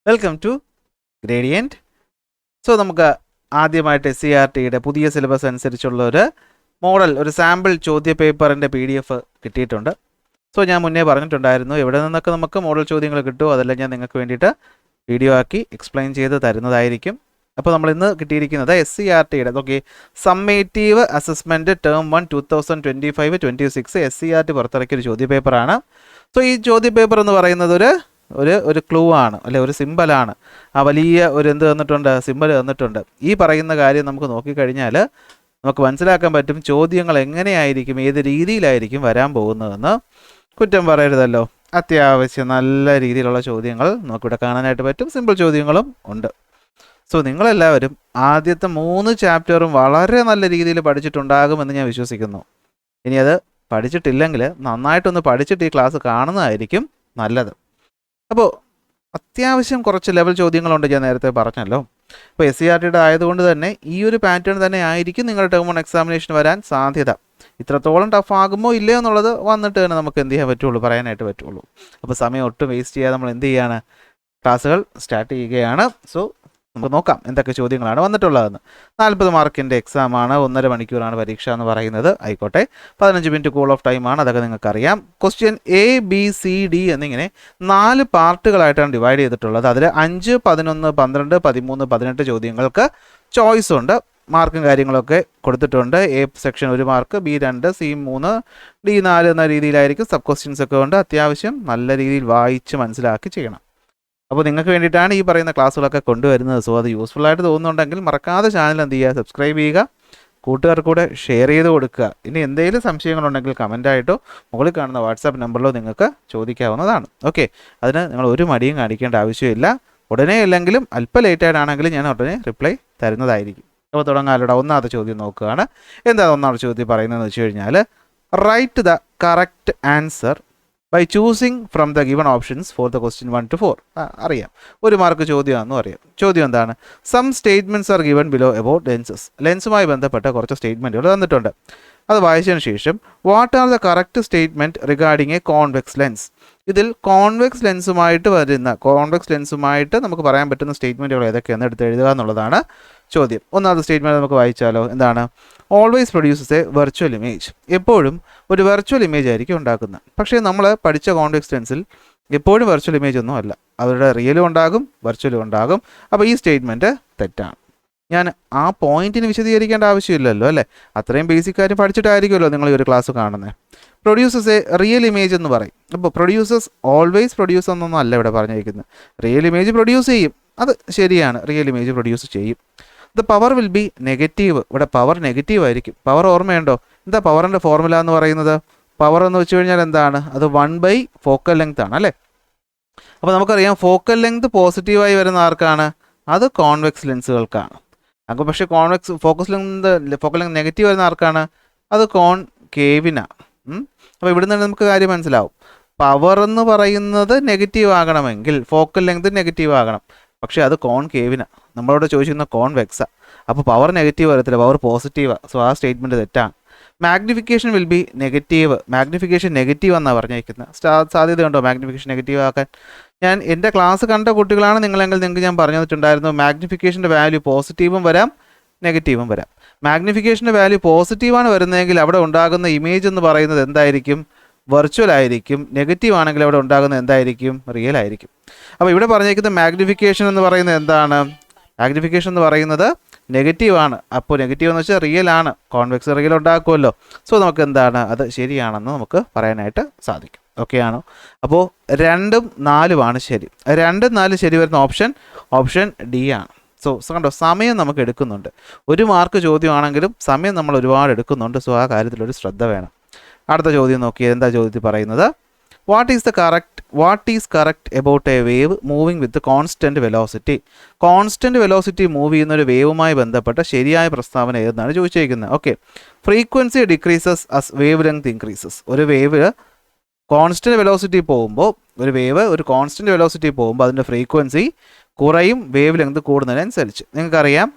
Welcome to gradient. So നമുക്ക് ആദ്യമായിട്ട് SCERTയുടെ പുതിയ സിലബസ് അനുസരിച്ചുള്ള ഒരു മോഡൽ, ഒരു സാമ്പിൾ ചോദ്യ പേപ്പറിൻ്റെ PDF കിട്ടിയിട്ടുണ്ട്. സോ ഞാൻ മുന്നേ പറഞ്ഞിട്ടുണ്ടായിരുന്നു എവിടെ നിന്നൊക്കെ നമുക്ക് മോഡൽ ചോദ്യങ്ങൾ കിട്ടുമോ അതെല്ലാം ഞാൻ നിങ്ങൾക്ക് വേണ്ടിയിട്ട് വീഡിയോ ആക്കി എക്സ്പ്ലെയിൻ ചെയ്ത് തരുന്നതായിരിക്കും. അപ്പോൾ നമ്മൾ ഇന്ന് കിട്ടിയിരിക്കുന്നത് SCERTയുടെ സമ്മേറ്റീവ് അസസ്മെൻറ്റ് ടേം 1 2025-26 SCERT പുറത്തിറക്കിയ ഒരു ചോദ്യ പേപ്പറാണ്. സോ ഈ ചോദ്യ പേപ്പർ എന്ന് പറയുന്നത് ഒരു ക്ലൂ ആണ്, അല്ലെ, ഒരു സിമ്പലാണ്. ആ വലിയ ഒരു എന്ത് തന്നിട്ടുണ്ട്, സിമ്പൽ തന്നിട്ടുണ്ട്. ഈ പറയുന്ന കാര്യം നമുക്ക് നോക്കിക്കഴിഞ്ഞാൽ നമുക്ക് മനസ്സിലാക്കാൻ പറ്റും ചോദ്യങ്ങൾ എങ്ങനെയായിരിക്കും, ഏത് രീതിയിലായിരിക്കും വരാൻ പോകുന്നതെന്ന്. കുറ്റം പറയരുതല്ലോ, അത്യാവശ്യം നല്ല രീതിയിലുള്ള ചോദ്യങ്ങൾ നമുക്കിവിടെ കാണാനായിട്ട് പറ്റും. സിമ്പിൾ ചോദ്യങ്ങളും ഉണ്ട്. സോ നിങ്ങളെല്ലാവരും ആദ്യത്തെ 3 ചാപ്റ്ററും വളരെ നല്ല രീതിയിൽ പഠിച്ചിട്ടുണ്ടാകുമെന്ന് ഞാൻ വിശ്വസിക്കുന്നു. ഇനി അത് പഠിച്ചിട്ടില്ലെങ്കിൽ നന്നായിട്ടൊന്ന് പഠിച്ചിട്ട് ഈ ക്ലാസ് കാണുന്നതായിരിക്കും നല്ലത്. അപ്പോൾ അത്യാവശ്യം കുറച്ച് ലെവൽ ചോദ്യങ്ങളുണ്ട്, ഞാൻ നേരത്തെ പറഞ്ഞല്ലോ. അപ്പോൾ SCERTയുടെ ആയതുകൊണ്ട് തന്നെ ഈ ഒരു പാറ്റേൺ തന്നെ ആയിരിക്കും നിങ്ങളുടെ ടേം 1 എക്സാമിനേഷൻ വരാൻ സാധ്യത. ഇത്രത്തോളം ടഫ് ആകുമോ ഇല്ലയോ എന്നുള്ളത് വന്നിട്ട് തന്നെ നമുക്ക് എന്ത് ചെയ്യാൻ പറ്റുള്ളൂ, പറയാനായിട്ട് പറ്റുള്ളൂ. അപ്പോൾ സമയം ഒട്ടും വേസ്റ്റ് ചെയ്യാതെ നമ്മൾ എന്ത് ചെയ്യാണ്, ക്ലാസ്സുകൾ സ്റ്റാർട്ട് ചെയ്യുകയാണ്. സോ നമുക്ക് നോക്കാം എന്തൊക്കെ ചോദ്യങ്ങളാണ് വന്നിട്ടുള്ളതെന്ന്. 40 മാർക്കിൻ്റെ എക്സാമാണ്, 1.5 മണിക്കൂറാണ് പരീക്ഷ എന്ന് പറയുന്നത്. ആയിക്കോട്ടെ, 15 മിനിറ്റ് കൂൾ ഓഫ് ടൈമാണ്, അതൊക്കെ നിങ്ങൾക്കറിയാം. ക്വസ്റ്റ്യൻ ABCD എന്നിങ്ങനെ 4 പാർട്ടുകളായിട്ടാണ് ഡിവൈഡ് ചെയ്തിട്ടുള്ളത്. അതിൽ 5, 11, 12, 13, 18 ചോദ്യങ്ങൾക്ക് ചോയ്സ് ഉണ്ട്. മാർക്കും കാര്യങ്ങളൊക്കെ കൊടുത്തിട്ടുണ്ട്. A section 1 mark, B 2, C 3, D 4 എന്ന രീതിയിലായിരിക്കും. സബ് ക്വസ്റ്റ്യൻസ് ഒക്കെ ഉണ്ട്. അത്യാവശ്യം നല്ല രീതിയിൽ വായിച്ച് മനസ്സിലാക്കി ചെയ്യണം. അപ്പോൾ നിങ്ങൾക്ക് വേണ്ടിയിട്ടാണ് ഈ പറയുന്ന ക്ലാസ്സുകളൊക്കെ കൊണ്ടുവരുന്നത്. സോ അത് യൂസ്ഫുൾ ആയിട്ട് തോന്നുന്നുണ്ടെങ്കിൽ മറക്കാതെ ചാനൽ എന്ത് ചെയ്യുക, സബ്സ്ക്രൈബ് ചെയ്യുക, കൂട്ടുകാർക്ക് കൂടെ ഷെയർ ചെയ്ത് കൊടുക്കുക. ഇനി എന്തെങ്കിലും സംശയങ്ങളുണ്ടെങ്കിൽ കമൻറ്റായിട്ടോ മുകളിൽ കാണുന്ന വാട്സാപ്പ് നമ്പറിലോ നിങ്ങൾക്ക് ചോദിക്കാവുന്നതാണ്. ഓക്കെ, അതിന് നിങ്ങൾ ഒരു മടിയും കാണിക്കേണ്ട ആവശ്യമില്ല. ഉടനെ അല്ലെങ്കിലും അല്പം ലേറ്റായിട്ടാണെങ്കിലും ഞാൻ ഉടനെ റിപ്ലൈ തരുന്നതായിരിക്കും. അപ്പോൾ തുടങ്ങാലൂടെ. ഒന്നാമത്തെ ചോദ്യം നോക്കുകയാണ്. എന്താണ് ഒന്നാമത്തെ ചോദ്യം പറയുന്നതെന്ന് വെച്ച് കഴിഞ്ഞാൽ, right the correct answer by choosing from the given options for the question 1 to 4. അറിയാം, 1 മാർക്ക് ചോദ്യമാണെന്നും അറിയാം. ചോദ്യം എന്താണ്? Some statements are given below about lenses. ലെൻസുമായി ബന്ധപ്പെട്ട കുറച്ച് സ്റ്റേറ്റ്മെൻറ്റുകൾ തന്നിട്ടുണ്ട്. അത് വായിച്ചതിന് ശേഷം what are the correct statement regarding a convex lens. ഇതിൽ കോൺവെക്സ് ലെൻസുമായിട്ട് നമുക്ക് പറയാൻ പറ്റുന്ന സ്റ്റേറ്റ്മെൻറ്റുകൾ ഏതൊക്കെയാണെന്ന് എടുത്ത് എഴുതുക എന്നുള്ളതാണ് ചോദ്യം. ഒന്നാമത്തെ സ്റ്റേറ്റ്മെൻറ്റ് നമുക്ക് വായിച്ചാലോ. എന്താണ്? Always produces A virtual image. എപ്പോഴും ഒരു വെർച്വൽ ഇമേജ് ആയിരിക്കും ഉണ്ടാക്കുന്നത്. പക്ഷേ നമ്മൾ പഠിച്ച കോൺവെക്സ് ലെൻസിൽ എപ്പോഴും വെർച്വൽ ഇമേജ് ഒന്നും അല്ല, അവരുടെ റിയലും ഉണ്ടാകും വെർച്വലും ഉണ്ടാകും. അപ്പോൾ ഈ സ്റ്റേറ്റ്മെൻറ്റ് തെറ്റാണ്. ഞാൻ ആ പോയിന്റിന് വിശദീകരിക്കേണ്ട ആവശ്യമില്ലല്ലോ, അല്ലേ? അത്രയും ബേസിക് കാര്യം പഠിച്ചിട്ടായിരിക്കുമല്ലോ നിങ്ങൾ ഈ ഒരു ക്ലാസ് കാണുന്നത്. പ്രൊഡ്യൂസസ് എ റിയൽ ഇമേജ് എന്ന് പറയും. അപ്പോൾ പ്രൊഡ്യൂസേഴ്സ് ഓൾവേസ് പ്രൊഡ്യൂസ് എന്നൊന്നും അല്ല ഇവിടെ പറഞ്ഞിരിക്കുന്നത്. റിയൽ ഇമേജ് പ്രൊഡ്യൂസ് ചെയ്യും, അത് ശരിയാണ്, റിയൽ ഇമേജ് പ്രൊഡ്യൂസ് ചെയ്യും. The power will be negative. ഇവിടെ പവർ നെഗറ്റീവ് ആയിരിക്കും. പവർ ഓർമ്മയുണ്ടോ? എന്താ പവറിൻ്റെ ഫോർമുല എന്ന് പറയുന്നത്? പവർ എന്ന് വെച്ച് കഴിഞ്ഞാൽ എന്താണ്? അത് 1/4 ഫോക്കൽ ലെങ്ത് ആണ്, അല്ലേ? അപ്പോൾ നമുക്കറിയാം ഫോക്കൽ ലെങ്ത് പോസിറ്റീവായി വരുന്ന ആർക്കാണ്? അത് കോൺവെക്സ് ലെൻസുകൾക്കാണ്. അപ്പോൾ പക്ഷേ ഫോക്കൽ ലെങ്ത് നെഗറ്റീവ് വരുന്ന ആർക്കാണ്? അത് കോൺകേവിനാണ്. അപ്പോൾ ഇവിടെ നിന്ന് നമുക്ക് കാര്യം മനസ്സിലാവും. പവർ എന്ന് പറയുന്നത് നെഗറ്റീവ് ആകണമെങ്കിൽ ഫോക്കൽ ലെങ്ത് നെഗറ്റീവ് ആകണം. പക്ഷേ അത് കോൺകേവിനാണ്. നമ്മളോട് ചോദിച്ചിരുന്ന കോൺവെക്സാണ്. അപ്പോൾ പവർ നെഗറ്റീവ് വരത്തില്ല, പവർ പോസിറ്റീവാണ്. സോ ആ സ്റ്റേറ്റ്മെൻറ്റ് തെറ്റാണ്. Magnification will be negative. Magnification negative എന്നാണ് പറഞ്ഞിരിക്കുന്നത്. സാധ്യതയുണ്ടോ മാഗ്നിഫിക്കേഷൻ നെഗറ്റീവ് ആക്കാൻ? ഞാൻ എൻ്റെ ക്ലാസ് കണ്ട കുട്ടികളാണ് നിങ്ങളെങ്കിൽ നിങ്ങൾക്ക് ഞാൻ പറഞ്ഞു തന്നിട്ടുണ്ടായിരുന്നു മാഗ്നിഫിക്കേഷൻ്റെ വാല്യൂ പോസിറ്റീവും വരാം നെഗറ്റീവും വരാം. മാഗ്നിഫിക്കേഷൻ്റെ വാല്യൂ പോസിറ്റീവാണ് വരുന്നതെങ്കിൽ അവിടെ ഉണ്ടാകുന്ന ഇമേജ് എന്ന് പറയുന്നത് എന്തായിരിക്കും? വെർച്വൽ ആയിരിക്കും. നെഗറ്റീവ് ആണെങ്കിൽ അവിടെ ഉണ്ടാകുന്നത് എന്തായിരിക്കും? റിയൽ ആയിരിക്കും. അപ്പോൾ ഇവിടെ പറഞ്ഞിരിക്കുന്ന മാഗ്നിഫിക്കേഷൻ എന്ന് പറയുന്നത് എന്താണ്? മാഗ്നിഫിക്കേഷൻ എന്ന് പറയുന്നത് നെഗറ്റീവ് ആണ്. അപ്പോൾ നെഗറ്റീവ് എന്ന് വെച്ചാൽ റിയൽ ആണ്. Convex real ഉണ്ടാക്കുമല്ലോ. സോ നമുക്ക് എന്താണ്, അത് ശരിയാണെന്ന് നമുക്ക് പറയാനായിട്ട് സാധിക്കും. ഓക്കെ ആണോ? അപ്പോൾ 2ഉം 4ഉമാണ് ശരി. 2ഉം 4 ശരി വരുന്ന ഓപ്ഷൻ D ആണ്. സോ കണ്ടോ, സമയം നമുക്ക് എടുക്കുന്നുണ്ട്. 1 മാർക്ക് ചോദ്യമാണെങ്കിലും സമയം നമ്മൾ ഒരുപാട് എടുക്കുന്നുണ്ട്. സോ ആ കാര്യത്തിലൊരു ശ്രദ്ധ വേണം. അടുത്ത ചോദ്യം നോക്കിയാൽ എന്താ ചോദ്യത്തിൽ പറയുന്നത്? What is correct about a wave moving with constant velocity. Constant velocity move ചെയ്യുന്ന ഒരു വേവുമായി ബന്ധപ്പെട്ട ശരിയായ പ്രസ്താവന ഏതെന്നാണ് ചോദിച്ചിരിക്കുന്നത്. Okay, frequency decreases as wave length increases. ഒരു വേവ് കോൺസ്റ്റൻറ്റ് വെലോസിറ്റി പോകുമ്പോൾ അതിൻ്റെ ഫ്രീക്വൻസി കുറയും വേവ് ലെങ്ത് കൂടുന്നതിനനുസരിച്ച്. നിങ്ങൾക്കറിയാം,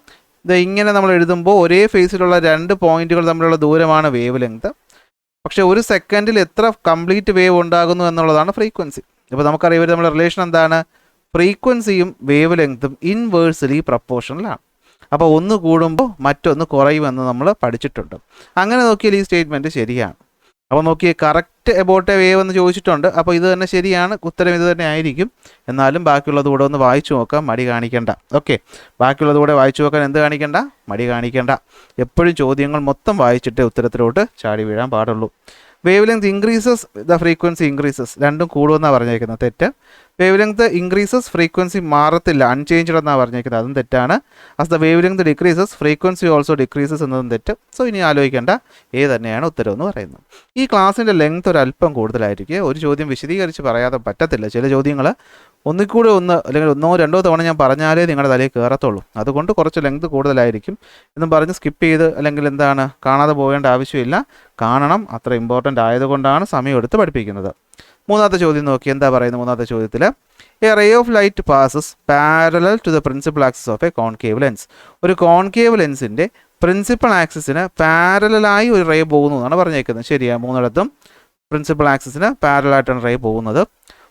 ഇത് ഇങ്ങനെ നമ്മൾ എഴുതുമ്പോൾ ഒരേ ഫേസിലുള്ള 2 പോയിന്റുകൾ തമ്മിലുള്ള ദൂരമാണ് വേവ് ലെങ്ത്. പക്ഷേ 1 സെക്കൻഡിൽ എത്ര കംപ്ലീറ്റ് വേവ് ഉണ്ടാകുന്നു എന്നുള്ളതാണ് ഫ്രീക്വൻസി. ഇപ്പോൾ നമുക്കറിയാം ഇവർ നമ്മുടെ റിലേഷൻ എന്താണ്? ഫ്രീക്വൻസിയും വേവ് ലെങ്ത്തും ഇൻവേഴ്സ്ലി പ്രപ്പോർഷണലാണ്. അപ്പോൾ ഒന്ന് കൂടുമ്പോൾ മറ്റൊന്ന് കുറയുമെന്ന് നമ്മൾ പഠിച്ചിട്ടുണ്ട്. അങ്ങനെ നോക്കിയാൽ ഈ സ്റ്റേറ്റ്മെൻറ്റ് ശരിയാണ്. അപ്പോൾ നോക്കിയേ, കറക്റ്റ് എബൌട്ട് എ വേവ് എന്ന് ചോദിച്ചിട്ടുണ്ട്. അപ്പോൾ ഇത് തന്നെ ശരിയാണ്, ഉത്തരം ഇത് തന്നെ ആയിരിക്കും. എന്നാലും ബാക്കിയുള്ളത് കൂടെ ഒന്ന് വായിച്ചു നോക്കാം, മടി കാണിക്കണ്ട. ഓക്കെ, ബാക്കിയുള്ളത് കൂടെ വായിച്ചു നോക്കാൻ എന്ത് കാണിക്കണ്ട? മടി കാണിക്കണ്ട. എപ്പോഴും ചോദ്യങ്ങൾ മൊത്തം വായിച്ചിട്ട് ഉത്തരത്തിലോട്ട് ചാടി വീഴാൻ പാടുള്ളൂ. Wave length increases the frequency increases, രണ്ടും കൂടുമെന്നാണ് പറഞ്ഞേക്കുന്നത്, തെറ്റ്. വേവ് ലെങ്ത് ഇൻക്രീസസ് ഫ്രീക്വൻസി മാറത്തില്ല, അൺചേഞ്ച്ഡ് എന്നാണ് പറഞ്ഞേക്കുന്നത്, അതും തെറ്റാണ്. As the wave length decreases frequency also decreases എന്നതും തെറ്റ്. സോ ഇനി ആലോചിക്കേണ്ട, ഏത് തന്നെയാണ് ഉത്തരം എന്ന് പറയുന്നത്. ഈ ക്ലാസ്സിൻ്റെ ലെങ്ത് ഒരല്പം കൂടുതലായിരിക്കും. ഒരു ചോദ്യം വിശദീകരിച്ച് പറയാതെ പറ്റത്തില്ല. ചില ചോദ്യങ്ങൾ ഒന്നിക്കൂടെ ഒന്ന് അല്ലെങ്കിൽ ഒന്നോ രണ്ടോ തവണ ഞാൻ പറഞ്ഞാലേ നിങ്ങളുടെ തലയിൽ കയറത്തുള്ളൂ. അതുകൊണ്ട് കുറച്ച് ലെങ്ത് കൂടുതലായിരിക്കും എന്നും പറഞ്ഞ് സ്കിപ്പ് ചെയ്ത് അല്ലെങ്കിൽ എന്താണ് കാണാതെ പോകേണ്ട ആവശ്യമില്ല. കാണണം, അത്ര ഇമ്പോർട്ടൻ്റ് ആയതുകൊണ്ടാണ് സമയമെടുത്ത് പഠിപ്പിക്കുന്നത്. മൂന്നാമത്തെ ചോദ്യം നോക്കി, എന്താ പറയുന്നത് മൂന്നാമത്തെ ചോദ്യത്തിൽ? A ray of light passes parallel to the principal axis of a concave lens. ഒരു കോൺകേവ് ലെൻസിൻ്റെ പ്രിൻസിപ്പൽ ആക്സിസിന് പാരലായി ഒരു റേ പോകുന്നു എന്നാണ് പറഞ്ഞേക്കുന്നത്. ശരിയാണ്, മൂന്നിടത്തും പ്രിൻസിപ്പൽ ആക്സിസിന് പാരലായിട്ടാണ് റേ പോകുന്നത്.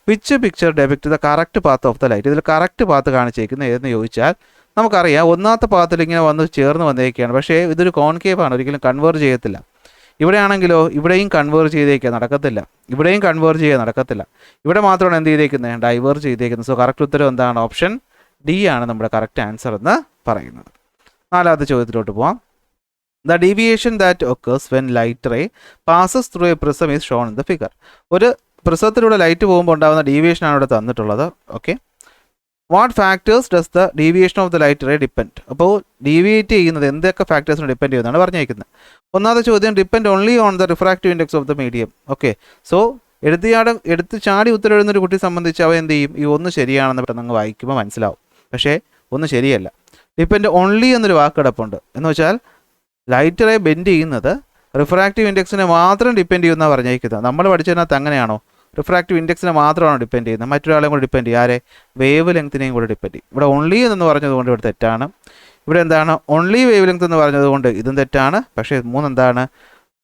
Which picture depict the correct path of the light? ഇതിൽ കറക്റ്റ് പാത്ത് കാണിച്ചേക്കുന്നത് ഏതെന്ന് ചോദിച്ചാൽ നമുക്കറിയാം, ഒന്നാമത്തെ പാത്തിൽ ഇങ്ങനെ വന്ന് ചേർന്ന് വന്നേക്കുകയാണ്. പക്ഷേ ഇതൊരു കോൺകേവ് ആണ്, ഒരിക്കലും കൺവേർജ് ചെയ്യത്തില്ല. ഇവിടെയാണെങ്കിലോ ഇവിടെയും കൺവേർജ് ചെയ്തേക്കുക, നടക്കത്തില്ല. ഇവിടെയും കൺവേർജ് ചെയ്യുക, നടക്കത്തില്ല. ഇവിടെ മാത്രമാണ് എന്ത് ചെയ്തേക്കുന്നത്? ഡൈവേർജ് ചെയ്തേക്കുന്നത്. സോ കറക്റ്റ് ഉത്തരം എന്താണ്? ഓപ്ഷൻ ഡി ആണ് നമ്മുടെ കറക്റ്റ് ആൻസർ എന്ന് പറയുന്നത്. നാലാമത്തെ ചോദ്യത്തിലോട്ട് പോവാം. The deviation that occurs when light ray passes through a prism is shown in the figure. ഒരു പ്രിസത്തിലൂടെ ലൈറ്റ് പോകുമ്പോൾ ഉണ്ടാകുന്ന ഡീവിയേഷനാണ് ഇവിടെ തന്നിട്ടുള്ളത്. Okay, what factors does the deviation of the light ray depend? അപ്പോൾ ഡീവിയേറ്റ് ചെയ്യുന്നത് എന്തൊക്കെ ഫാക്ടേഴ്സിന് ഡിപ്പെൻഡ് ചെയ്യുന്നതാണ് പറഞ്ഞിരിക്കുന്നത്. ഒന്നാമത്തെ ചോദ്യം, depend only on the refractive index of the medium. Okay, so എടുത്ത് ചാടി ഉത്തരം എഴുതുന്നൊരു കുട്ടിയെ സംബന്ധിച്ച് അവ എന്ത് ചെയ്യും? ഈ ഒന്ന് ശരിയാണെന്ന് പെട്ടെന്ന് അങ്ങ് വായിക്കുമ്പോൾ മനസ്സിലാവും. പക്ഷേ ഒന്ന് ശരിയല്ല. ഡിപ്പെൻഡ് ഓൺലി എന്നൊരു വാക്ക് കിടപ്പുണ്ട്. എന്ന് വെച്ചാൽ ലൈറ്റ് റേ ബെൻഡ് ചെയ്യുന്നത് റിഫ്രാക്റ്റീവ് ഇൻഡെക്സിനെ മാത്രം ഡിപ്പെൻഡ് ചെയ്യുമെന്നാണ് പറഞ്ഞിരിക്കുന്നത്. നമ്മൾ പഠിച്ചതിനകത്ത് അങ്ങനെയാണോ? റിഫ്രാക്റ്റീവ് ഇൻഡെക്സിനെ മാത്രമാണ് ഡിപ്പെൻഡ് ചെയ്യുന്നത്, മറ്റൊരാളെയും കൂടെ ഡിപ്പെൻഡ് ചെയ്യും. ആരെ? വേവ് ലെങ്ത്തിനെയും കൂടെ ഡിപ്പെൻഡ് ചെയ്യും. ഇവിടെ ഓൺലി എന്ന് പറഞ്ഞതുകൊണ്ട് ഇവിടെ തെറ്റാണ്. ഇവിടെ എന്താണ്? ഓൺലി വേവ് ലെങ്ത് എന്ന് പറഞ്ഞതുകൊണ്ട് ഇതും തെറ്റാണ്. പക്ഷേ മൂന്നെന്താണ്?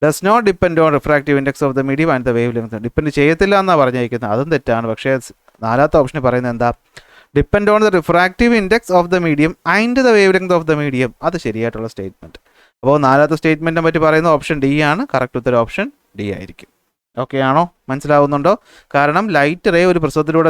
Does not depend on refractive index of the medium and the wave length. Depend ചെയ്യത്തില്ല എന്നാണ് പറഞ്ഞിരിക്കുന്നത്, അതും തെറ്റാണ്. പക്ഷേ നാലാമത്തെ ഓപ്ഷനിൽ പറയുന്നത് എന്താ? Depend on the refractive index of the medium and the wave length of the medium. അത് ശരിയായിട്ടുള്ള സ്റ്റേറ്റ്മെൻറ്റ്. അപ്പോൾ നാലാമത്തെ സ്റ്റേറ്റ്മെൻറ്റിനെ പറ്റി പറയുന്ന ഓപ്ഷൻ ഡി ആണ്. കറക്റ്റ് ഉത്തരം ഓപ്ഷൻ ഡി ആയിരിക്കും. ഓക്കെ ആണോ? മനസ്സിലാവുന്നുണ്ടോ? കാരണം ലൈറ്റ് റേ ഒരു പ്രിസത്തിലൂടെ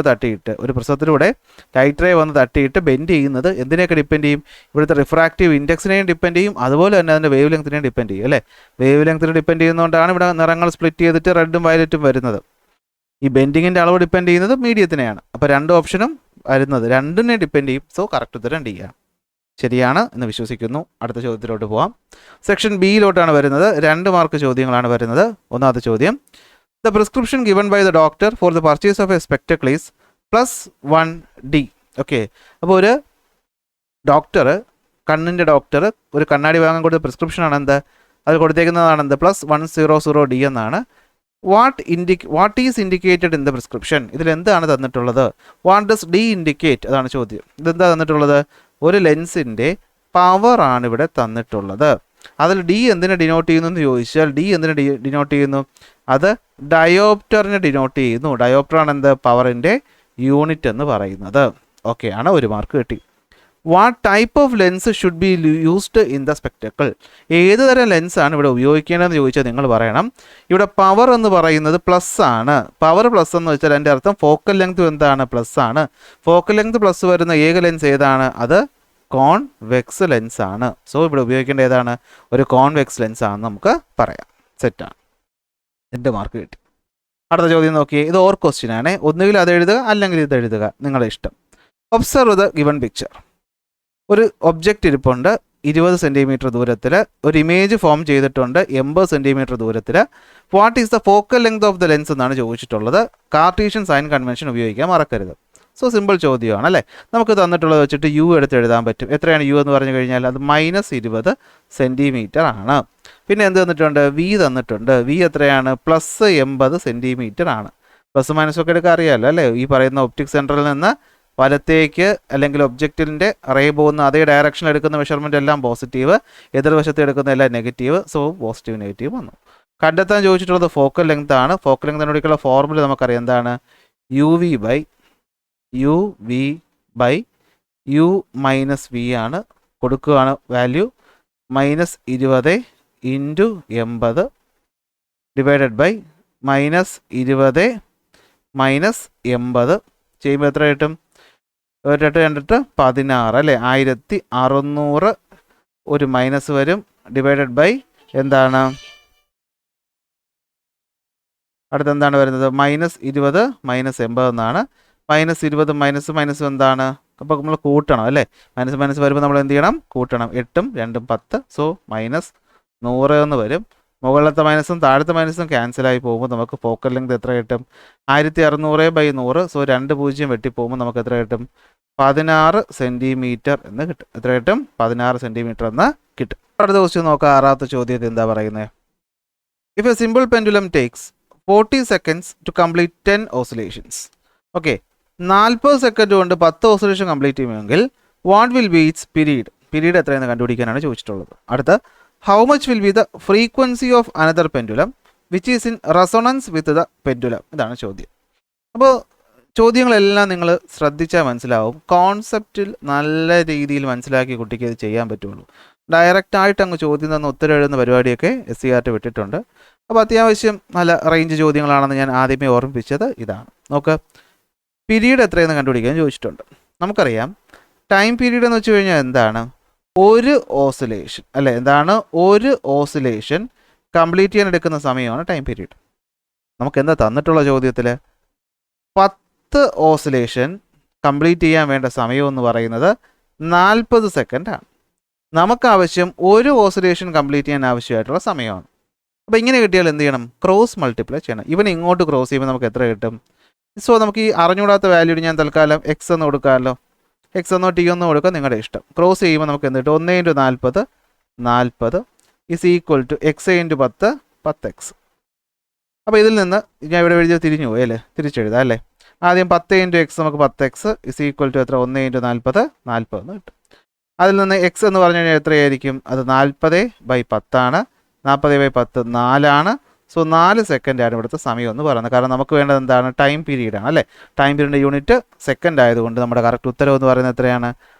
ലൈറ്റ് റേ വന്ന് തട്ടിയിട്ട് ബെൻഡ് ചെയ്യുന്നത് എന്തിനെയൊക്കെ ഡിപ്പെൻഡ് ചെയ്യും? ഇവിടുത്തെ റിഫ്രാക്റ്റീവ് ഇൻഡെക്സിനെയും ഡിപ്പെൻഡ് ചെയ്യും, അതുപോലെ തന്നെ അതിൻ്റെ വേവ് ലെങ്ത്തിനെയും ഡിപ്പെൻഡ് ചെയ്യും. അല്ലേ? വേവ് ലെങ്ത്തിന് ഡിപ്പെൻഡ് ചെയ്യുന്നതുകൊണ്ടാണ് ഇവിടെ നിറങ്ങൾ സ്പ്ലിറ്റ് ചെയ്തിട്ട് റെഡും വയലറ്റും വരുന്നത്. ഈ ബെൻഡിങ്ങിൻ്റെ അളവ് ഡിപ്പെൻഡ് ചെയ്യുന്നത് മീഡിയത്തിനെയാണ്. അപ്പോൾ രണ്ട് ഓപ്ഷനും വരുന്നത് രണ്ടിനെ ഡിപ്പെൻഡ് ചെയ്യും. സോ കറക്റ്റ് ഉത്തരം ഡി ആണ്. ശരിയാണ് എന്ന് വിശ്വസിക്കുന്നു. അടുത്ത ചോദ്യത്തിലോട്ട് പോവാം. സെക്ഷൻ ബിയിലോട്ടാണ് വരുന്നത്. 2 മാർക്ക് ചോദ്യങ്ങളാണ് വരുന്നത്. ഒന്നാമത്തെ ചോദ്യം, the prescription given by the doctor for the purchase of a spectacle is +1D. Okay, അപ്പോൾ ഒരു ഡോക്ടർ, കണ്ണിൻ്റെ ഡോക്ടർ ഒരു കണ്ണാടി വാങ്ങാൻ കൊടുത്ത പ്രിസ്ക്രിപ്ഷനാണ് എന്ത്? അത് കൊടുത്തേക്കുന്നതാണ് എന്ത്? +100D എന്നാണ്. What is indicated in the prescription? ഇതിലെന്താണ് തന്നിട്ടുള്ളത്? What does D indicate? അതാണ് ചോദ്യം. ഇതെന്താ തന്നിട്ടുള്ളത്? ഒരു ലെൻസിൻ്റെ പവറാണ് ഇവിടെ തന്നിട്ടുള്ളത്. അതിൽ ഡി എന്തിനെ ഡിനോട്ട് ചെയ്യുന്നു എന്ന് ചോദിച്ചാൽ ഡി എന്തിനെ ഡിനോട്ട് ചെയ്യുന്നു? അത് ഡയോപ്റ്ററിനെ ഡിനോട്ട് ചെയ്യുന്നു. ഡയോപ്റ്ററാണ് എന്ത്? പവറിൻ്റെ യൂണിറ്റ് എന്ന് പറയുന്നത്. ഓക്കെ ആണ്, 1 മാർക്ക് കിട്ടി. What type of lens should be used in the spectacle? ഏത് തരം ലെൻസാണ് ഇവിടെ ഉപയോഗിക്കേണ്ടതെന്ന് ചോദിച്ചാൽ നിങ്ങൾ പറയണം. ഇവിടെ പവർ എന്ന് പറയുന്നത് പ്ലസ് ആണ്. പവർ പ്ലസ് എന്ന് വെച്ചാൽ എൻ്റെ അർത്ഥം ഫോക്കൽ ലെങ്ത് എന്താണ്? പ്ലസ് ആണ്. ഫോക്കൽ ലെങ്ത് പ്ലസ് വരുന്ന ഏക ലെൻസ് ഏതാണ്? അത് കോൺവെക്സ് ലെൻസ് ആണ്. സോ ഇവിടെ ഉപയോഗിക്കേണ്ട ഏതാണ്? ഒരു കോൺവെക്സ് ലെൻസ് ആണെന്ന് നമുക്ക് പറയാം. സെറ്റാണ്. 2 മാർക്ക് കിട്ടി. അടുത്ത ചോദ്യം നോക്കിയേ. ഇത് ഓർ ക്വസ്റ്റ്യൻ ആണ്. ഒന്നുകിൽ അത് എഴുതുക അല്ലെങ്കിൽ ഇത് എഴുതുക, നിങ്ങളുടെ ഇഷ്ടം. Observe the given picture. ഒരു ഒബ്ജക്റ്റ് ഇരിപ്പുണ്ട് 20 സെൻറ്റിമീറ്റർ ദൂരത്തിൽ. ഒരു ഇമേജ് ഫോം ചെയ്തിട്ടുണ്ട് 80 സെൻറ്റിമീറ്റർ ദൂരത്തിൽ. What is the focal length of the lens എന്നാണ് ചോദിച്ചിട്ടുള്ളത്. കാർട്ടീഷ്യൻ സൈൻ കൺവെൻഷൻ ഉപയോഗിക്കാൻ മറക്കരുത്. സോ സിമ്പിൾ ചോദ്യമാണ് അല്ലേ? നമുക്ക് തന്നിട്ടുള്ളത് വെച്ചിട്ട് യു എടുത്ത് എഴുതാൻ പറ്റും. എത്രയാണ് യു എന്ന് പറഞ്ഞു കഴിഞ്ഞാൽ അത് -20 സെൻറ്റിമീറ്റർ ആണ്. പിന്നെ എന്ത് തന്നിട്ടുണ്ട്? വി തന്നിട്ടുണ്ട്. വി എത്രയാണ്? +80 സെൻറ്റിമീറ്റർ ആണ്. പ്ലസ് മൈനസൊക്കെ എടുക്കാൻ അറിയാമല്ലോ അല്ലേ? ഈ പറയുന്ന ഒപ്റ്റിക് സെൻറ്ററിൽ നിന്ന് വലത്തേക്ക് അല്ലെങ്കിൽ ഒബ്ജക്റ്റിൻ്റെ റേ പോകുന്ന അതേ ഡയറക്ഷനിൽ എടുക്കുന്ന മെഷർമെൻ്റ് എല്ലാം പോസിറ്റീവ്, എതിർവശത്ത് എടുക്കുന്ന എല്ലാം നെഗറ്റീവ്. സോ പോസിറ്റീവ് നെഗറ്റീവ് വന്നു. കണ്ടെത്താൻ ചോദിച്ചിട്ടുള്ളത് ഫോക്കൽ ലെങ്ത് ആണ്. ഫോക്കൽ ലെങ്ത് കണ്ടുപിടിക്കാനുള്ള ഫോർമുല നമുക്കറിയാം. എന്താണ്? UV/A u v by u minus v ആണ്. കൊടുക്കുകയാണ് value -20 into 80 divided by -20 minus 80 ചെയ്യുമ്പോൾ എത്ര കിട്ടും? 16 അല്ലേ, 1600 ഒരു മൈനസ് വരും ഡിവൈഡഡ് ബൈ എന്താണ് അടുത്ത് എന്താണ് വരുന്നത്? -20 -80 എന്നാണ്. -20 മൈനസ് എന്താണ്? അപ്പോൾ നമ്മൾ കൂട്ടണം അല്ലേ, മൈനസ് വരുമ്പോൾ നമ്മൾ എന്ത് ചെയ്യണം? കൂട്ടണം. 8ഉം 2ഉം 10, സോ -100 എന്ന് വരും. മുകളിലത്തെ മൈനസും താഴത്തെ മൈനസും ക്യാൻസലായി പോകുമ്പോൾ നമുക്ക് ഫോക്കൽ ലെങ്ത് എത്ര കിട്ടും? 1600/100, സോ 2 0 വെട്ടിപ്പോകുമ്പോൾ നമുക്ക് എത്ര കിട്ടും? 16 സെൻറ്റിമീറ്റർ എന്ന് കിട്ടും. എത്ര കിട്ടും? 16 സെൻറ്റിമീറ്റർ എന്ന് കിട്ടും. അടുത്ത ക്വസ്റ്റ്യൻ നോക്കാം. 6ാമത്തെ ചോദ്യത്തിൽ എന്താ പറയുന്നത്? If a simple pendulum takes 40 seconds to complete 10 oscillations. Okay, 40 second കൊണ്ട് 10 ഓസിലേഷൻ കംപ്ലീറ്റ് ചെയ്യുമെങ്കിൽ what will be its period? Period എത്രയെന്ന് കണ്ടുപിടിക്കാനാണ് ചോദിച്ചിട്ടുള്ളത്. അടുത്ത how much will be the frequency of another pendulum which is in resonance with the pendulum? ഇതാണ് ചോദ്യം. അപ്പോൾ ചോദ്യങ്ങളെല്ലാം നിങ്ങൾ ശ്രദ്ധിച്ചാൽ മനസ്സിലാവും. കോൺസെപ്റ്റിൽ നല്ല രീതിയിൽ മനസ്സിലാക്കി കുട്ടിക്ക് ഇത് ചെയ്യാൻ പറ്റുള്ളൂ. ഡയറക്റ്റായിട്ട് അങ്ങ് ചോദ്യം തന്ന ഉത്തരം എഴുതുന്ന പരിപാടിയൊക്കെ SCRT വിട്ടിട്ടുണ്ട്. അപ്പോൾ അത്യാവശ്യം നല്ല റേഞ്ച് ചോദ്യങ്ങളാണെന്ന് ഞാൻ ആദ്യമേ ഓർമ്മിപ്പിച്ചത് ഇതാണ്. നോക്ക്, പീരീഡ് എത്രയെന്ന് കണ്ടുപിടിക്കാൻ ചോദിച്ചിട്ടുണ്ട്. നമുക്കറിയാം ടൈം പീരീഡ് എന്ന് വെച്ച് കഴിഞ്ഞാൽ എന്താണ്? ഒരു ഓസിലേഷൻ അല്ലേ, എന്താണ്? ഒരു ഓസിലേഷൻ കംപ്ലീറ്റ് ചെയ്യാൻ എടുക്കുന്ന സമയമാണ് ടൈം പീരീഡ്. നമുക്ക് എന്താ തന്നിട്ടുള്ള ചോദ്യത്തിൽ? 10 ഓസിലേഷൻ കംപ്ലീറ്റ് ചെയ്യാൻ വേണ്ട സമയം എന്ന് പറയുന്നത് 40 സെക്കൻഡാണ്. നമുക്കാവശ്യം ഒരു ഓസിലേഷൻ കംപ്ലീറ്റ് ചെയ്യാൻ ആവശ്യമായിട്ടുള്ള സമയമാണ്. അപ്പോൾ ഇങ്ങനെ കിട്ടിയാൽ എന്ത് ചെയ്യണം? ക്രോസ് മൾട്ടിപ്ലൈ ചെയ്യണം. ഇവൻ ഇങ്ങോട്ട് ക്രോസ് ചെയ്യുമ്പോൾ നമുക്ക് എത്ര കിട്ടും? സോ നമുക്ക് ഈ അറിഞ്ഞുകൂടാത്ത വാല്യൂ ഞാൻ തൽക്കാലം എക്സ് എന്ന് കൊടുക്കാമല്ലോ. എക്സ് എന്നോ ടി എന്നോ കൊടുക്കുക, നിങ്ങളുടെ ഇഷ്ടം. ക്രോസ് ചെയ്യുമ്പോൾ നമുക്ക് എന്ത് കിട്ടും? 1 × 40 40 is equal to x × 10 10x. അപ്പോൾ ഇതിൽ നിന്ന് ഞാൻ ഇവിടെ എഴുതിയത് തിരിഞ്ഞു പോയി അല്ലേ, തിരിച്ചെഴുതാം അല്ലേ. ആദ്യം 10 × x നമുക്ക് 10x ഈസ് ഈക്വൽ ടു എത്ര? 1 × 40 40 എന്ന് കിട്ടും. അതിൽ നിന്ന് എക്സ് എന്ന് പറഞ്ഞു കഴിഞ്ഞാൽ എത്രയായിരിക്കും? അത് 40/10 ആണ്. 40/10 4 ആണ്. സോ 4 സെക്കൻഡാണ് ഇവിടുത്തെ സമയം എന്ന് പറയുന്നത്. കാരണം നമുക്ക് വേണ്ടത് എന്താണ്? ടൈം പീരീഡാണ് അല്ലേ. ടൈം പീരീഡിൻ്റെ യൂണിറ്റ് സെക്കൻഡ് ആയതുകൊണ്ട് നമ്മുടെ കറക്റ്റ് ഉത്തരം എന്ന് പറയുന്നത് എത്രയാണ്?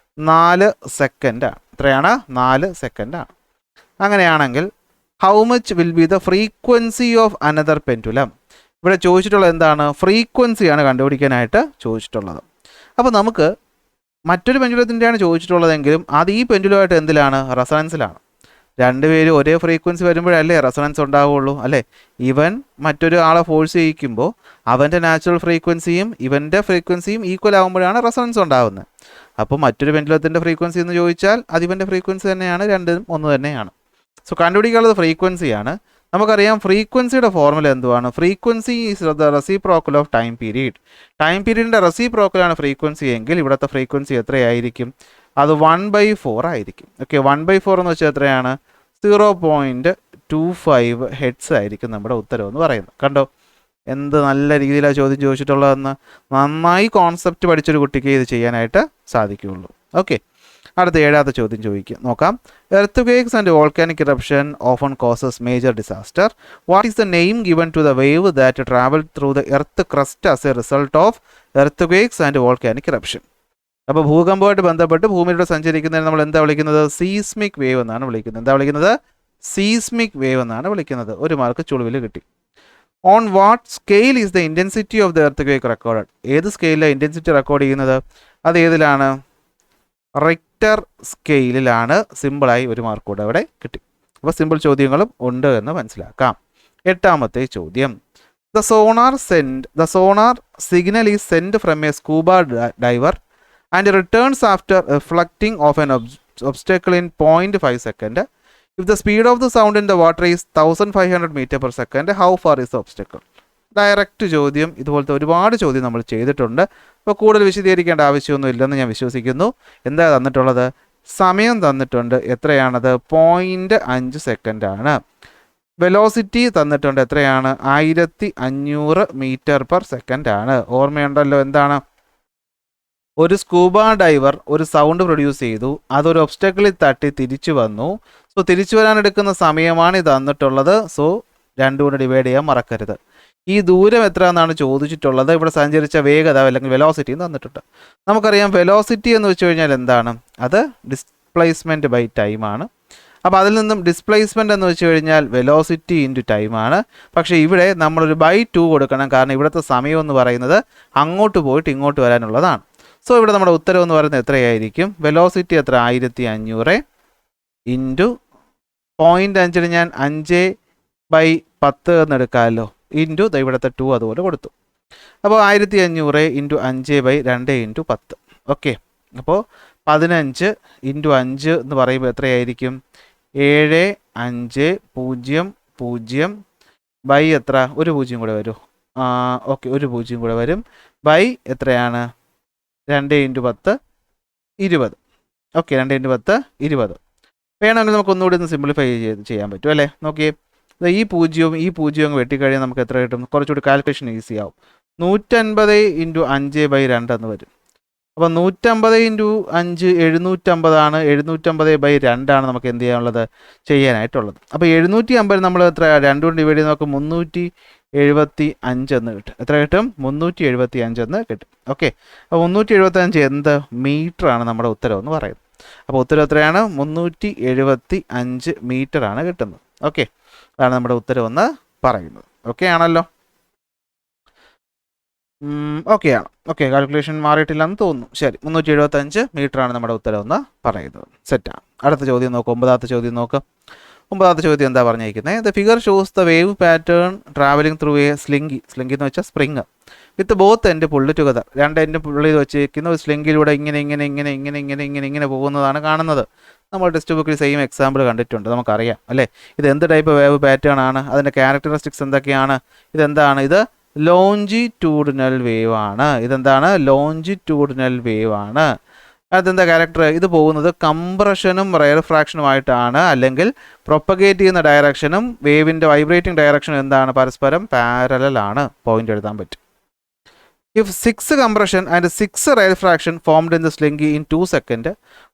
4 സെക്കൻഡാണ്. എത്രയാണ്? 4 സെക്കൻഡാണ്. അങ്ങനെയാണെങ്കിൽ how much will be the frequency of another pendulum? ഇവിടെ ചോദിച്ചിട്ടുള്ളത് എന്താണ്? ഫ്രീക്വൻസിയാണ് കണ്ടുപിടിക്കാനായിട്ട് ചോദിച്ചിട്ടുള്ളത്. അപ്പോൾ നമുക്ക് മറ്റൊരു പെൻഡുലത്തിൻ്റെയാണ് ചോദിച്ചിട്ടുള്ളതെങ്കിലും അത് ഈ പെൻഡുലമായിട്ട് എന്തിലാണ്? റെസൊണൻസിലാണ്. രണ്ടുപേരും ഒരേ ഫ്രീക്വൻസി വരുമ്പോഴല്ലേ റെസൊണൻസ് ഉണ്ടാവുകയുള്ളൂ അല്ലേ. ഇവൻ മറ്റൊരു ആളെ ഫോഴ്സ് ചെയ്യിക്കുമ്പോൾ അവൻ്റെ നാച്ചുറൽ ഫ്രീക്വൻസിയും ഇവൻ്റെ ഫ്രീക്വൻസിയും ഈക്വൽ ആകുമ്പോഴാണ് റെസൊണൻസ് ഉണ്ടാകുന്നത്. അപ്പോൾ മറ്റൊരു പെൻഡുലത്തിൻ്റെ ഫ്രീക്വൻസി എന്ന് ചോദിച്ചാൽ അത് ഇവൻ്റെ ഫ്രീക്വൻസി തന്നെയാണ്, രണ്ടും ഒന്ന് തന്നെയാണ്. സോ കണ്ടുപിടിക്കാനുള്ളത് ഫ്രീക്വൻസിയാണ്. നമുക്കറിയാം ഫ്രീക്വൻസിയുടെ ഫോർമുല എന്തുവാണ്? Frequency is the reciprocal of time period. Time പീരീഡിൻ്റെ റെസിപ്രോക്കലാണ് ഫ്രീക്വൻസി എങ്കിൽ ഇവിടുത്തെ ഫ്രീക്വൻസി എത്രയായിരിക്കും? അത് 1/4 ആയിരിക്കും. ഓക്കെ, 1/4 എന്ന് വെച്ചാൽ എത്രയാണ്? 0.25 ഹെഡ്സ് ആയിരിക്കും നമ്മുടെ ഉത്തരം എന്ന് പറയുന്നത്. കണ്ടോ എന്ത് നല്ല രീതിയിലാണ് ചോദ്യം ചോദിച്ചിട്ടുള്ളതെന്ന്. നന്നായി കോൺസെപ്റ്റ് പഠിച്ചൊരു കുട്ടിക്ക് ഇത് ചെയ്യാനായിട്ട് സാധിക്കുകയുള്ളൂ. ഓക്കെ, അടുത്ത 7ാമത്തെ ചോദ്യം നോക്കാം. Earth and volcanic eruption often causes major disaster. What is the name given to the wave that travel through the earth crust as a result of earth and volcanic eruption? അപ്പോൾ ഭൂകമ്പമായിട്ട് ബന്ധപ്പെട്ട് ഭൂമിയിലൂടെ സഞ്ചരിക്കുന്നതിന് നമ്മൾ എന്താ വിളിക്കുന്നത്? സീസ്മിക് വേവ് എന്നാണ് വിളിക്കുന്നത്. എന്താ വിളിക്കുന്നത്? സീസ്മിക് വേവ് എന്നാണ് വിളിക്കുന്നത്. 1 മാർക്ക് ചുളുവിൽ കിട്ടി. On what scale is the intensity of the earth record? ഏത് സ്കെയിലാണ് ഇൻറ്റൻസിറ്റി റെക്കോർഡ് ചെയ്യുന്നത്? അത് ഏതിലാണ്? റിക്ടർ സ്കെയിലിലാണ്. സിമ്പിളായി 1 മാർക്ക് കൂടെ അവിടെ കിട്ടി. അപ്പോൾ സിമ്പിൾ ചോദ്യങ്ങളും ഉണ്ട് എന്ന് മനസ്സിലാക്കാം. 8ാമത്തെ ചോദ്യം. The sonar signal is send from A scuba diver and returns after reflecting of an obstacle in 0.5 second. If the speed of the sound in the water is 1500 m/s, how far is the obstacle? Direct ചോദ്യം. ഇതുപോലത്തെ ഒരുപാട് ചോദ്യം നമ്മൾ ചെയ്തിട്ടുണ്ട്. അപ്പോൾ കൂടുതൽ വിശദീകരിക്കേണ്ട ആവശ്യമൊന്നും ഇല്ലെന്ന് ഞാൻ വിശ്വസിക്കുന്നു. എന്താ തന്നിട്ടുള്ളത്? സമയം തന്നിട്ടുണ്ട്. എത്രയാണത്? 0.5 സെക്കൻഡാണ്. വെലോസിറ്റി തന്നിട്ടുണ്ട്. എത്രയാണ്? 1500 m/s ആണ്. ഓർമ്മയുണ്ടല്ലോ എന്താണ്? ഒരു സ്കൂബ ഡൈവർ ഒരു സൗണ്ട് പ്രൊഡ്യൂസ് ചെയ്തു, അതൊരു ഒബ്സ്റ്റക്കിളിൽ തട്ടി തിരിച്ചു വന്നു. സോ തിരിച്ചു വരാനെടുക്കുന്ന സമയമാണ് ഇത് തന്നിട്ടുള്ളത്. സോ 2 കൊണ്ട് ഡിവൈഡ് ചെയ്യാൻ മറക്കരുത്. ഈ ദൂരം എത്ര എന്നാണ് ചോദിച്ചിട്ടുള്ളത്. ഇവിടെ സഞ്ചരിച്ച വേഗത അല്ലെങ്കിൽ വെലോസിറ്റി എന്ന് തന്നിട്ടുണ്ട്. നമുക്കറിയാം വെലോസിറ്റി എന്ന് വെച്ച് കഴിഞ്ഞാൽ എന്താണ്? അത് ഡിസ്പ്ലേസ്മെൻറ്റ് ബൈ ടൈമാണ്. അപ്പോൾ അതിൽ നിന്നും ഡിസ്പ്ലേസ്മെൻ്റ് എന്ന് വെച്ച് കഴിഞ്ഞാൽ വെലോസിറ്റി ഇൻറ്റു ടൈമാണ്. പക്ഷേ ഇവിടെ നമ്മളൊരു ബൈ 2 കൊടുക്കണം, കാരണം ഇവിടുത്തെ സമയം എന്ന് പറയുന്നത് അങ്ങോട്ട് പോയിട്ട് ഇങ്ങോട്ട് വരാനുള്ളതാണ്. സോ ഇവിടെ നമ്മുടെ ഉത്തരം എന്ന് പറയുന്നത് എത്രയായിരിക്കും? വെലോസിറ്റി എത്ര? 1500 ഇൻറ്റു 0.5 ഞാൻ 5/10 എന്ന് എടുക്കാമല്ലോ, ഇൻറ്റു ഇവിടുത്തെ 2 അതുപോലെ കൊടുത്തു. അപ്പോൾ 1500 ഇൻറ്റു 5/2 ഇൻറ്റു 10. ഓക്കെ, അപ്പോൾ 15 ഇൻറ്റു 5 എന്ന് പറയുമ്പോൾ എത്രയായിരിക്കും? 7500 ബൈ എത്ര? ഒരു 0 കൂടെ വരും. ഓക്കെ, ഒരു 0 കൂടെ വരും. ബൈ എത്രയാണ്? 2 ഇൻറ്റു 10 20. Okay, 2 into 10 20. വേണമെങ്കിൽ നമുക്ക് ഒന്നുകൂടി ഒന്ന് സിംപ്ലിഫൈ ചെയ്യാൻ പറ്റും അല്ലേ? നോക്കിയേ, ഈ 0 ഈ 0 അങ്ങ് വെട്ടിക്കഴിഞ്ഞാൽ നമുക്ക് എത്ര കിട്ടും? കുറച്ചുകൂടി കാൽക്കുലേഷൻ ഈസി ആവും. 150 ഇൻറ്റു 5/2 എന്ന് വരും. അപ്പോൾ 150 ഇൻറ്റു 5 750 750/2 നമുക്ക് എന്ത് ചെയ്യാനുള്ളത്? ചെയ്യാനായിട്ടുള്ളത്. അപ്പോൾ 750 നമ്മൾ എത്ര 2 കൊണ്ട് ഡിവൈഡ് ചെയ്ത് നമുക്ക് 375 എന്ന് കിട്ടും. എത്ര കിട്ടും? 375 എന്ന് കിട്ടും. ഓക്കെ, അപ്പോൾ 375 എന്ത് മീറ്ററാണ് നമ്മുടെ ഉത്തരം എന്ന് പറയുന്നത്. അപ്പോൾ ഉത്തരം എത്രയാണ്? 375 മീറ്ററാണ് കിട്ടുന്നത്. ഓക്കെ, അതാണ് നമ്മുടെ ഉത്തരം എന്ന് പറയുന്നത്. ഓക്കെ ആണല്ലോ? ഓക്കെ ആണ്. ഓക്കെ, കാൽക്കുലേഷൻ മാറിയിട്ടില്ലെന്ന് തോന്നുന്നു. ശരി, 375 മീറ്ററാണ് നമ്മുടെ ഉത്തരം എന്ന് പറയുന്നത്. സെറ്റാണ്. അടുത്ത ചോദ്യം നോക്കുക, 9ാമത്തെ ചോദ്യം നോക്കുക. 9ാമത്തെ ചോദ്യം എന്താ പറഞ്ഞിരിക്കുന്നത്? The figure shows the wave pattern travelling through a slinky എന്ന് വെച്ചാൽ spring with both end pulled together. 2 end pulled ചെയ്ത് വെച്ചിരിക്കുന്ന ഒരു സ്ലിംഗിലൂടെ ഇങ്ങനെ പോകുന്നതാണ് കാണുന്നത്. നമ്മൾ ടെക്സ്റ്റ് ബുക്കിൽ സെയിം എക്സാമ്പിൾ കണ്ടിട്ടുണ്ട്, നമുക്കറിയാം അല്ലേ? ഇത് എന്ത് ടൈപ്പ് വേവ് പാറ്റേൺ ആണ്? അതിൻ്റെ ക്യാരക്ടറിസ്റ്റിക്സ് എന്തൊക്കെയാണ്? ഇതെന്താണ്? ഇത് ലോഞ്ചിറ്റ്യൂഡിനൽ വേവ് ആണ്. ഇതെന്താണ്? ലോഞ്ചിറ്റ്യൂഡിനൽ വേവ് ആണ്. അതെന്താ ക്യാരക്ടർ? ഇത് പോകുന്നത് കംപ്രഷനും റെയർഫ്രാക്ഷനുമായിട്ടാണ്, അല്ലെങ്കിൽ പ്രൊപ്പഗേറ്റ് ചെയ്യുന്ന ഡയറക്ഷനും വേവിൻ്റെ വൈബ്രേറ്റിംഗ് ഡയറക്ഷനും എന്താണ്? പരസ്പരം പാരലൽ ആണ്. പോയിന്റ് എഴുതാൻ പറ്റും. If 6 compression and 6 rarefaction formed in the slingy in 2 seconds,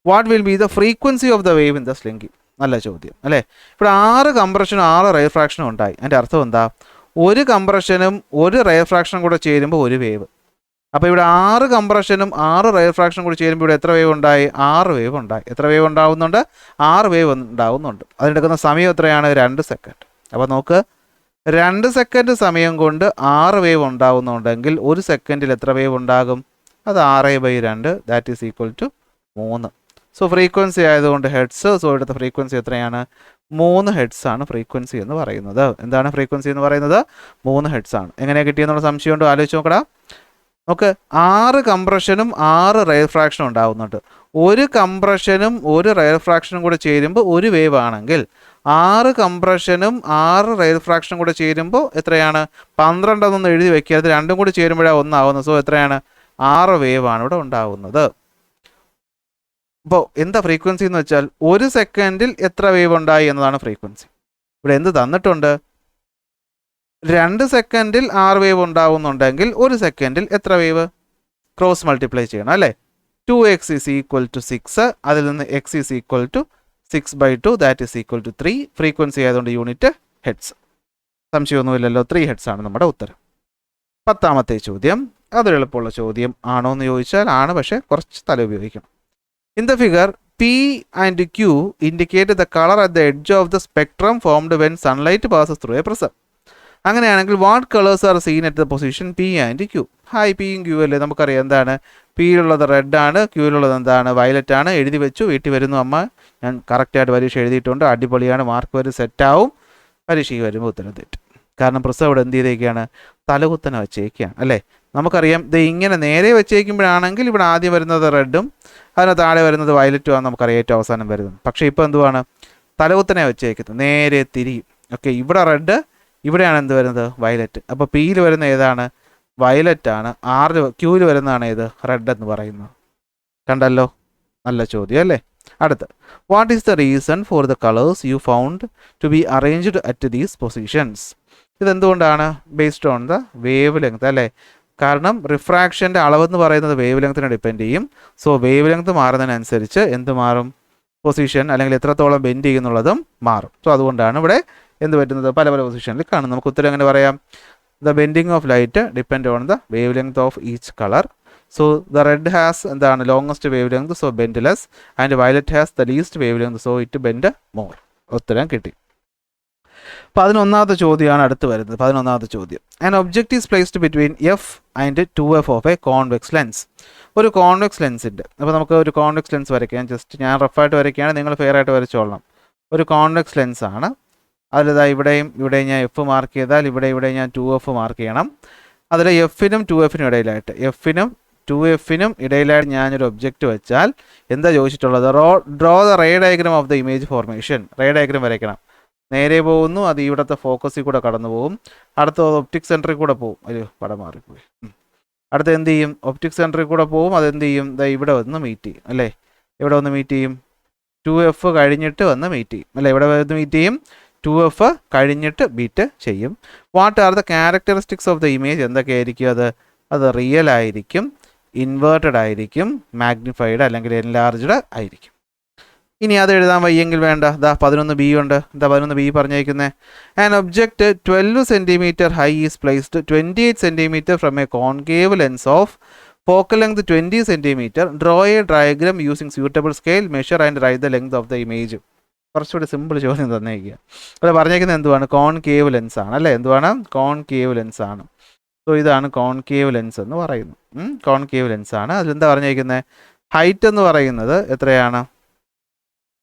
what will be the frequency of the wave in the slingy? നല്ല ചോദ്യം അല്ലേ? ഇവിടെ 6 കംപ്രഷനും 6 റെയർഫ്രാക്ഷനും ഉണ്ടായി. അതിൻ്റെ അർത്ഥം എന്താ? ഒരു കംപ്രഷനും ഒരു റെയർഫ്രാക്ഷനും കൂടെ ചേരുമ്പോൾ ഒരു വേവ്. അപ്പോൾ ഇവിടെ 6 കംപ്രഷനും 6 റെയർഫ്രാക്ഷനും കൂടി ചേരുമ്പോൾ ഇവിടെ എത്ര വേവ് ഉണ്ടായി? 6 വേവ് ഉണ്ടായി. എത്ര വേവ് ഉണ്ടാവുന്നുണ്ട്? 6 വേവ് ഉണ്ടാവുന്നുണ്ട്. അതിനെടുക്കുന്ന സമയം എത്രയാണ്? 2 സെക്കൻഡ്. അപ്പോൾ നോക്ക്, 2 സെക്കൻഡ് സമയം കൊണ്ട് 6 വേവ് ഉണ്ടാവുന്നുണ്ടെങ്കിൽ 1 സെക്കൻഡിൽ എത്ര വേവ് ഉണ്ടാകും? അത് 6/2, that is equal to 3. So frequency ആയതുകൊണ്ട് ഹെഡ്സ്. സോ ഇവിടുത്തെ ഫ്രീക്വൻസി എത്രയാണ്? 3 ഹെഡ്സ് ആണ് ഫ്രീക്വൻസി എന്ന് പറയുന്നത്. എന്താണ് ഫ്രീക്വൻസി എന്ന് പറയുന്നത്? 3 ഹെഡ്സ് ആണ്. എങ്ങനെയാണ് കിട്ടിയെന്നുള്ള സംശയമുണ്ടോ? ആലോചിച്ച് നോക്കടാ. നമുക്ക് 6 കംപ്രഷനും 6 റെയർഫ്രാക്ഷനും ഉണ്ടാവുന്നുണ്ട്. ഒരു കംപ്രഷനും ഒരു റെയർഫ്രാക്ഷനും കൂടെ ചേരുമ്പോൾ ഒരു വേവ് ആണെങ്കിൽ 6 കംപ്രഷനും 6 റെയർഫ്രാക്ഷനും കൂടെ ചേരുമ്പോൾ എത്രയാണ്? 12 എന്നൊന്ന് എഴുതി വെക്കുക. അത് രണ്ടും കൂടി ചേരുമ്പോഴാണ് ഒന്നാവുന്നത്. സോ എത്രയാണ്? 6 വേവ് ആണ് ഇവിടെ ഉണ്ടാവുന്നത്. അപ്പോൾ എന്താ ഫ്രീക്വൻസി എന്ന് വെച്ചാൽ 1 സെക്കൻഡിൽ എത്ര വേവ് ഉണ്ടായി എന്നതാണ് ഫ്രീക്വൻസി. ഇവിടെ എന്ത് തന്നിട്ടുണ്ട്? 2 സെക്കൻഡിൽ 6 വേവ് ഉണ്ടാവുന്നുണ്ടെങ്കിൽ 1 സെക്കൻഡിൽ എത്ര വേവ്? ക്രോസ് മൾട്ടിപ്ലൈ ചെയ്യണം അല്ലേ? 2x is equal to 6. അതിൽ നിന്ന് x is equal to 6/2, that is equal to 3. Frequency ആയതുകൊണ്ട് യൂണിറ്റ് ഹെഡ്സ്. സംശയമൊന്നുമില്ലല്ലോ, 3 ഹെഡ്സ് ആണ് നമ്മുടെ ഉത്തരം. 10ാമത്തെ ചോദ്യം, അതൊരു എളുപ്പമുള്ള ചോദ്യം ആണോ എന്ന് ചോദിച്ചാൽ ആണ്, പക്ഷേ കുറച്ച് തല ഉപയോഗിക്കണം. In the figure P and Q indicate the color at the edge of the spectrum formed when sunlight passes through a prism. അങ്ങനെയാണെങ്കിൽ what colours are seen at the position P and Q? Hi, പിയും Q അല്ലേ? നമുക്കറിയാം എന്താണ്? പിയിലുള്ളത് red ആണ്, ക്യൂയിലുള്ളത് എന്താണ്? Violet ആണ്. എഴുതി വെച്ചു, വീട്ടിൽ വരുന്നു അമ്മ. ഞാൻ കറക്റ്റായിട്ട് പരീക്ഷ എഴുതിയിട്ടുണ്ട്. അടിപൊളിയാണ്, മാർക്ക് വരും, സെറ്റാവും. പരീക്ഷയ്ക്ക് വരുമ്പോൾ ഉത്തരം തെറ്റും. കാരണം പ്രിസം ഇവിടെ എന്ത് ചെയ്തേക്കാണ്? തലകുത്തനെ വെച്ചേക്കാണ് അല്ലേ? നമുക്കറിയാം ഇത് ഇങ്ങനെ നേരെ വെച്ചേക്കുമ്പോഴാണെങ്കിൽ ഇവിടെ ആദ്യം വരുന്നത് റെഡും അതിന് താഴെ വരുന്നത് വയലറ്റും ആണ് നമുക്കറിയാം ഏറ്റവും അവസാനം വരുന്നത്. പക്ഷേ ഇപ്പോൾ എന്തുവാണ്? തലകുത്തനെ വെച്ചേക്കുന്നത്, നേരെ തിരിയും. ഓക്കെ, ഇവിടെ റെഡ്, ഇവിടെയാണ് എന്ത് വരുന്നത്? വയലറ്റ്. അപ്പോൾ പിയിൽ വരുന്ന ഏതാണ്? വയലറ്റ് ആണ്. ക്യൂവിൽ വരുന്നതാണ് ഏത്? റെഡ് എന്ന് പറയുന്നത്. കണ്ടല്ലോ, നല്ല ചോദ്യം അല്ലേ? അടുത്ത്, what is the reason for the colours you found to be arranged at these positions? ഇതെന്തുകൊണ്ടാണ്? Based on the wave length അല്ലേ? കാരണം റിഫ്രാക്ഷൻ്റെ അളവെന്ന് പറയുന്നത് വേവ് ലെങ്ത്തിനെ ഡിപ്പെൻഡ് ചെയ്യും. സോ വേവ് ലെങ്ത് മാറുന്നതിനനുസരിച്ച് എന്ത് മാറും? പൊസിഷൻ അല്ലെങ്കിൽ എത്രത്തോളം ബെൻഡ് ചെയ്യുന്നുള്ളതും മാറും. സോ അതുകൊണ്ടാണ് ഇവിടെ എന്ത് പറ്റുന്നത്? പല പല പൊസിഷനിൽ കാണും. നമുക്ക് ഉത്തരം എങ്ങനെ പറയാം? the bending of light depend on the wavelength of each color. So the red has the longest wavelength, so bend less, and violet has the least wavelength, so it bend more. ഉത്തരം കിട്ടി. 11ാമത്തെ ചോദ്യമാണ് അടുത്ത് വരുന്നത്. 11ാമത്തെ ചോദ്യം, an object is placed between f and 2f of a convex lens. ഒരു convex ലെൻസിൻ്റെ, അപ്പോൾ നമുക്ക് ഒരു കോൺവെക്സ് ലെൻസ് വരയ്ക്കാം. ജസ്റ്റ് ഞാൻ റഫായിട്ട് വരയ്ക്കുകയാണ്, നിങ്ങൾ ഫെയർ ആയിട്ട് വരച്ചോളണം. ഒരു കോൺവെക്സ് ലെൻസ് ആണ്. അതിലിതാ ഇവിടെയും ഞാൻ എഫ് മാർക്ക് ചെയ്താൽ ഇവിടെ ഞാൻ 2f മാർക്ക് ചെയ്യണം. അതിൽ എഫിനും 2fനും ഇടയിലായിട്ട്, എഫിനും 2fനും ഇടയിലായിട്ട് ഞാനൊരു ഒബ്ജക്റ്റ് വെച്ചാൽ എന്താ ചോദിച്ചിട്ടുള്ളത്? Draw the ray diagram of the image formation. Ray diagram വരയ്ക്കണം. നേരെ പോകുന്നു, അത് ഇവിടുത്തെ ഫോക്കസിൽ കൂടെ കടന്നു പോകും. അടുത്ത ഒപ്റ്റിക് സെൻറ്ററിൽ കൂടെ പോകും. ഒരു പടം മാറിപ്പോയി. അടുത്ത എന്ത് ചെയ്യും? ഒപ്റ്റിക് സെൻറ്ററിൽ കൂടെ പോകും. അതെന്ത് ചെയ്യും? ഇവിടെ വന്ന് മീറ്റ് ചെയ്യും അല്ലേ? ഇവിടെ വന്ന് മീറ്റ് ചെയ്യും. 2f കഴിഞ്ഞിട്ട് വന്ന് മീറ്റ് ചെയ്യും അല്ലേ? ഇവിടെ വന്ന് മീറ്റ് ചെയ്യും. 2f കഴിഞ്ഞിട്ട് ബീറ്റ് ചെയ്യും. What are the characteristics of the image? എന്തൊക്കെയായിരിക്കും അത് റിയൽ ആയിരിക്കും, ഇൻവേർട്ടഡ് ആയിരിക്കും, മാഗ്നിഫൈഡ് അല്ലെങ്കിൽ എൻലാർജ്ഡ് ആയിരിക്കും. ഇനി അത് എഴുതാൻ വയ്യെങ്കിൽ വേണ്ട, 11b ഉണ്ട്. 11b പറഞ്ഞേക്കുന്നത്, an object 12 cm high is placed 28 cm from A concave lens of focal length 20 cm. Draw A diagram using suitable scale, measure and write the length of the image. കുറച്ചുകൂടി simple ചോദ്യം തന്നേക്കുക. ഇവിടെ പറഞ്ഞേക്കുന്നത് എന്തുവാണ്? Concave lens ആണ് അല്ലേ? എന്തുവാണ്? Concave lens ആണ്. So ഇതാണ് കോൺകേവ് ലെൻസ് എന്ന് പറയുന്നു. കോൺകേവ് ലെൻസ് ആണ്. അതിലെന്താ പറഞ്ഞേക്കുന്നത്? ഹൈറ്റ് എന്ന് പറയുന്നത് എത്രയാണ്?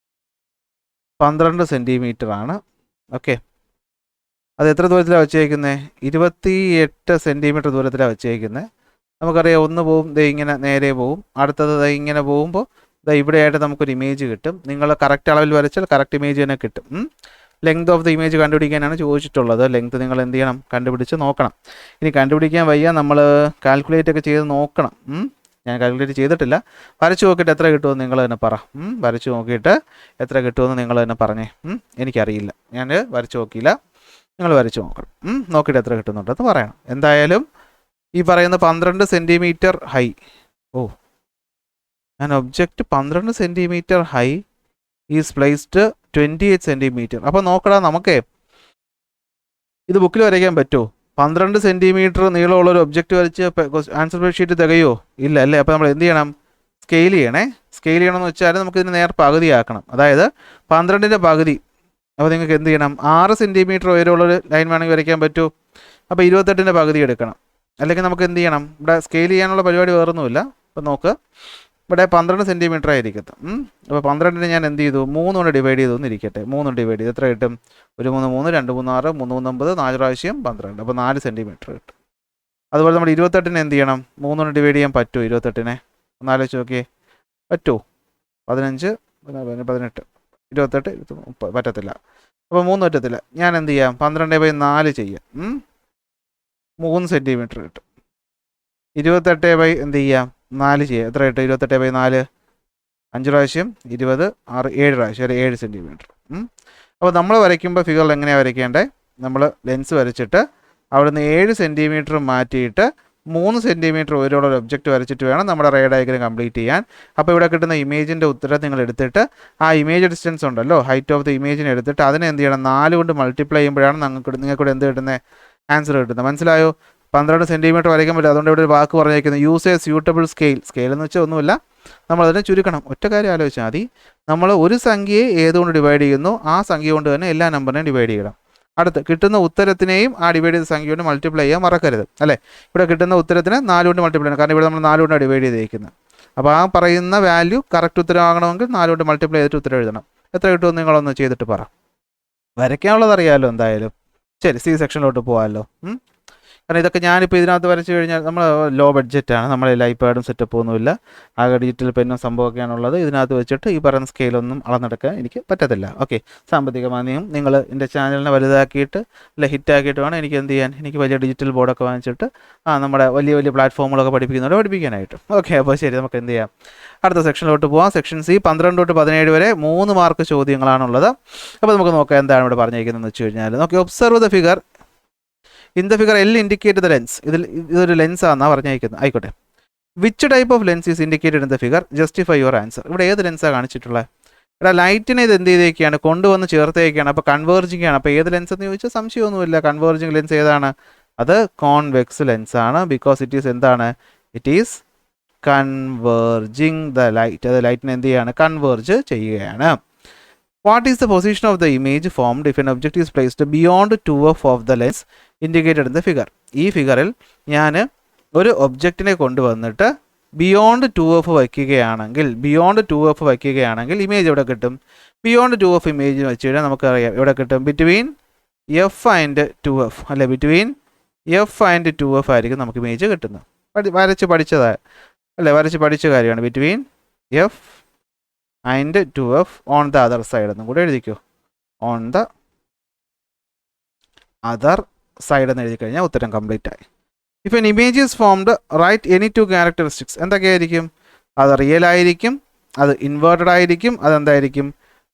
12 cm ആണ്. ഓക്കെ, അത് എത്ര ദൂരത്തിലാണ് വെച്ചേക്കുന്നത്? 28 cm ദൂരത്തിലാണ് വെച്ചേക്കുന്നത്. നമുക്കറിയാം, ഒന്ന് പോവും, ഇങ്ങനെ നേരെ പോവും. അടുത്തത് ഇങ്ങനെ പോകുമ്പോൾ ഇവിടെയായിട്ട് നമുക്കൊരു ഇമേജ് കിട്ടും. നിങ്ങൾ കറക്റ്റ് അളവിൽ വരച്ചാൽ കറക്റ്റ് ഇമേജ് തന്നെ കിട്ടും. ലെങ്ത് ഓഫ് ദ ഇമേജ് കണ്ടുപിടിക്കാനാണ് ചോദിച്ചിട്ടുള്ളത്. ലെങ്ത് നിങ്ങൾ എന്ത് ചെയ്യണം? കണ്ടുപിടിച്ച് നോക്കണം. ഇനി കണ്ടുപിടിക്കാൻ വയ്യ, നമ്മൾ കാൽക്കുലേറ്റ് ഒക്കെ ചെയ്ത് നോക്കണം. ഞാൻ കാൽക്കുലേറ്റ് ചെയ്തിട്ടില്ല. വരച്ച് നോക്കിയിട്ട് എത്ര കിട്ടുമെന്ന് നിങ്ങൾ തന്നെ പറ. വരച്ച് നോക്കിയിട്ട് എത്ര കിട്ടുമെന്ന് നിങ്ങൾ തന്നെ പറഞ്ഞേ. എനിക്കറിയില്ല, ഞാൻ വരച്ച് നോക്കിയില്ല. നിങ്ങൾ വരച്ച് നോക്കണം. നോക്കിയിട്ട് എത്ര കിട്ടുന്നുണ്ടെന്ന് പറയണം. എന്തായാലും ഈ പറയുന്ന 12 cm high, an object 12 cm high is placed 28 cm. അപ്പോൾ നോക്കടാ, നമുക്കേ ഇത് ബുക്കിൽ വരയ്ക്കാൻ പറ്റുമോ? 12 cm നീളമുള്ള ഒരു ഒബ്ജക്റ്റ് വരച്ച് ആൻസർ ഷീറ്റ് തികയോ? ഇല്ല അല്ലേ? അപ്പോൾ നമ്മൾ എന്ത് ചെയ്യണം? സ്കെയിൽ ചെയ്യണേ. സ്കെയിൽ ചെയ്യണമെന്ന് വെച്ചാൽ നമുക്ക് ഇതിന് നേർ പകുതിയാക്കണം. അതായത് 12ൻ്റെ പകുതി. അപ്പോൾ നിങ്ങൾക്ക് എന്ത് ചെയ്യണം? 6 cm ഉയരമുള്ളൊരു ലൈൻ വേണമെങ്കിൽ വരയ്ക്കാൻ പറ്റൂ. അപ്പോൾ 28ൻ്റെ പകുതി എടുക്കണം. അല്ലെങ്കിൽ നമുക്ക് എന്ത് ചെയ്യണം? ഇവിടെ സ്കെയിൽ ചെയ്യാനുള്ള പരിപാടി വേറൊന്നുമില്ല. അപ്പോൾ നോക്ക്, ഇവിടെ 12 cm ആയിരിക്കും. അപ്പോൾ 12ന് ഞാൻ എന്ത് ചെയ്തു? 3 കൊണ്ട് ഡിവൈഡ് ചെയ്തു എന്നിരിക്കട്ടെ. 3 കൊണ്ട് ഡിവൈഡ് ചെയ്ത് എത്ര കിട്ടും? 1 3 3 2 3 6 3 3 9 4 പ്രാവശ്യം 12. അപ്പോൾ 4 cm കിട്ടും. അതുപോലെ നമ്മൾ 28ന് എന്ത് ചെയ്യണം? 3 കൊണ്ട് ഡിവൈഡ് ചെയ്യാൻ പറ്റുമോ? 28നെ ഒന്ന് ആലോചിച്ച് നോക്കിയേ, പറ്റുമോ? 15 18 28 30 പറ്റത്തില്ല. അപ്പോൾ 3 പറ്റത്തില്ല. ഞാൻ എന്ത് ചെയ്യാം? 12/4 ചെയ്യാം. 3 cm കിട്ടും. 28 എന്ത് ചെയ്യാം? 4 ചെയ്യാം. എത്ര കിട്ടും? 28/4 5 പ്രാവശ്യം 20 6 7 പ്രാവശ്യം 7 cm. അപ്പോൾ നമ്മൾ വരയ്ക്കുമ്പോൾ ഫിഗറിൽ എങ്ങനെയാണ് വരയ്ക്കേണ്ടത്? നമ്മൾ ലെൻസ് വരച്ചിട്ട് അവിടുന്ന് 7 cm മാറ്റിയിട്ട് 3 cm ഉയരമുള്ള ഒരു ഒബ്ജക്റ്റ് വരച്ചിട്ട് വേണം നമ്മുടെ റേ ഡയഗ്രം കംപ്ലീറ്റ് ചെയ്യാൻ. അപ്പോൾ ഇവിടെ കിട്ടുന്ന ഇമേജിൻ്റെ ഉത്തരം നിങ്ങൾ എടുത്തിട്ട് ആ ഇമേജ് ഡിസ്റ്റൻസ് ഉണ്ടല്ലോ, ഹൈറ്റ് ഓഫ് ദ ഇമേജിനെ എടുത്തിട്ട് അതിനെ എന്ത് ചെയ്യണം? 4 കൊണ്ട് മൾട്ടിപ്ലൈ ചെയ്യുമ്പോഴാണ് നിങ്ങൾക്കിവിടെ എന്ത് കിട്ടുന്നത്? ആൻസർ കിട്ടുന്നത്. മനസ്സിലായോ? 12 cm വരയ്ക്കാൻ പറ്റില്ല. അതുകൊണ്ട് ഇവിടെ ഒരു വാക്ക് പറഞ്ഞേക്കുന്നത്, use A suitable scale. Scale എന്ന് വെച്ചാൽ ഒന്നുമില്ല, നമ്മളതിനെ ചുരുക്കണം. ഒറ്റ കാര്യം ആലോചിച്ചാൽ മതി. നമ്മൾ ഒരു സംഖ്യയെ ഏതുകൊണ്ട് ഡിവൈഡ് ചെയ്യുന്നു, ആ സംഖ്യ കൊണ്ട് തന്നെ എല്ലാ നമ്പറിനെയും ഡിവൈഡ് ചെയ്യണം. അടുത്ത് കിട്ടുന്ന ഉത്തരത്തിനെയും ആ ഡിവൈഡ് ചെയ്ത സംഖ്യ കൊണ്ട് മൾട്ടിപ്ലൈ ചെയ്യാൻ മറക്കരുത് അല്ലേ? ഇവിടെ കിട്ടുന്ന ഉത്തരത്തിന് 4 കൊണ്ട് മൾട്ടിപ്ലൈ ചെയ്യണം. കാരണം ഇവിടെ നമ്മൾ 4 കൊണ്ടാണ് ഡിവൈഡ് ചെയ്തേക്കുന്നത്. അപ്പോൾ ആ പറയുന്ന വാല്യൂ കറക്റ്റ് ഉത്തരമാകണമെങ്കിൽ 4 കൊണ്ട് മൾട്ടിപ്ലൈ ചെയ്തിട്ട് ഉത്തരം എഴുതണം. എത്ര കിട്ടുമെന്ന് നിങ്ങളൊന്ന് ചെയ്തിട്ട് പറ. വരയ്ക്കാനുള്ളത് അറിയാമല്ലോ എന്തായാലും. ശരി, സി സെക്ഷനിലോട്ട് പോകാമല്ലോ. കാരണം ഇതൊക്കെ ഞാനിപ്പോൾ ഇതിനകത്ത് വരച്ച് കഴിഞ്ഞാൽ നമ്മൾ ലോ ബഡ്ജറ്റാണ്, നമ്മളെ ഐപാഡും സെറ്റപ്പ് ഒന്നുമില്ല, ആകെ ഡിജിറ്റൽ പെന്നും സംഭവമൊക്കെയാണുള്ളത്. ഇതിനകത്ത് വെച്ചിട്ട് ഈ പറയുന്ന സ്കെയിലൊന്നും അളന്നെടുക്കാൻ എനിക്ക് പറ്റത്തില്ല. ഓക്കെ, സാമ്പത്തികമാനിയും നിങ്ങൾ എൻ്റെ ചാനലിനെ വലുതാക്കിയിട്ട് അല്ല ഹിറ്റാക്കിയിട്ട് വേണം എനിക്ക് എന്ത് ചെയ്യാൻ? എനിക്ക് വലിയ ഡിജിറ്റൽ ബോർഡൊക്കെ വാങ്ങിച്ചിട്ട് നമ്മുടെ വലിയ വലിയ പ്ലാറ്റ്ഫോമുകളൊക്കെ പഠിപ്പിക്കാനായിട്ട്. ഓക്കെ, അപ്പോൾ ശരി, നമുക്ക് എന്ത് ചെയ്യാം? അടുത്ത സെക്ഷനിലോട്ട് പോകാം. സെക്ഷൻ സി 12 തൊട്ട് 17 വരെ 3 മാർക്ക് ചോദ്യങ്ങളാണുള്ളത്. അപ്പോൾ നമുക്ക് നോക്കാം എന്താണ് ഇവിടെ പറഞ്ഞിരിക്കുന്നതെന്ന് വെച്ച് കഴിഞ്ഞാൽ. നോക്കി, observe the figure. In the figure L indicate the lens. ഇതൊരു ലെൻസാണെന്നാണ് പറഞ്ഞിരിക്കുന്നത്. ആയിക്കോട്ടെ. Which type of lens is indicated in the figure? Justify your answer. ഇവിടെ ഏത് ലെൻസാണ് കാണിച്ചിട്ടുള്ളത്? ഇവിടെ ലൈറ്റിനെ ഇത് എന്ത് ചെയ്തേക്കാണ്? കൊണ്ടുവന്ന് ചേർത്തേക്കാണ്. അപ്പോൾ കൺവേർജിങ് ആണ്. അപ്പോൾ ഏത് ലെൻസ് എന്ന് ചോദിച്ചാൽ സംശയമൊന്നുമില്ല, കൺവേർജിങ് ലെൻസ് ഏതാണ്? അത് കോൺവെക്സ് ലെൻസ് ആണ്. ബിക്കോസ് ഇറ്റ് ഈസ് എന്താണ്, it is converging the light. അത് ലൈറ്റിനെ എന്ത് ചെയ്യാണ്, കൺവേർജ് ചെയ്യുകയാണ്. What is the position of the image formed if N object is placed beyond 2f of the lens indicated in the figure. ഈ ഫിഗറിൽ ഞാൻ ഒരു ഒബ്ജക്റ്റിനെ കൊണ്ടുവന്നിട്ട് ബിയോണ്ട് 2f വയ്ക്കുകയാണെങ്കിൽ, ഇമേജ് എവിടെ കിട്ടും? ബിയോണ്ട് 2f ഇമേജ് വെച്ച് കഴിഞ്ഞാൽ നമുക്കറിയാം എവിടെ കിട്ടും, ബിറ്റ്വീൻ f ആൻഡ് 2f അല്ലെ, ബിറ്റ്വീൻ f ആൻഡ് 2f ആയിരിക്കും നമുക്ക് ഇമേജ് കിട്ടുന്നത്. വരച്ച് പഠിച്ച കാര്യമാണ്. Between f and 2f on the other side എന്നും കൂടെ എഴുതിക്കോ. ഓൺ ദ അതർ സൈഡ് എന്ന് എഴുതി കഴിഞ്ഞാൽ ഉത്തരം കംപ്ലീറ്റ് ആയി. If an image is formed right any 2 characteristics. എന്തൊക്കെയായിരിക്കും? അത് റിയൽ ആയിരിക്കും, അത് ഇൻവേർട്ടഡ് ആയിരിക്കും, അതെന്തായിരിക്കും,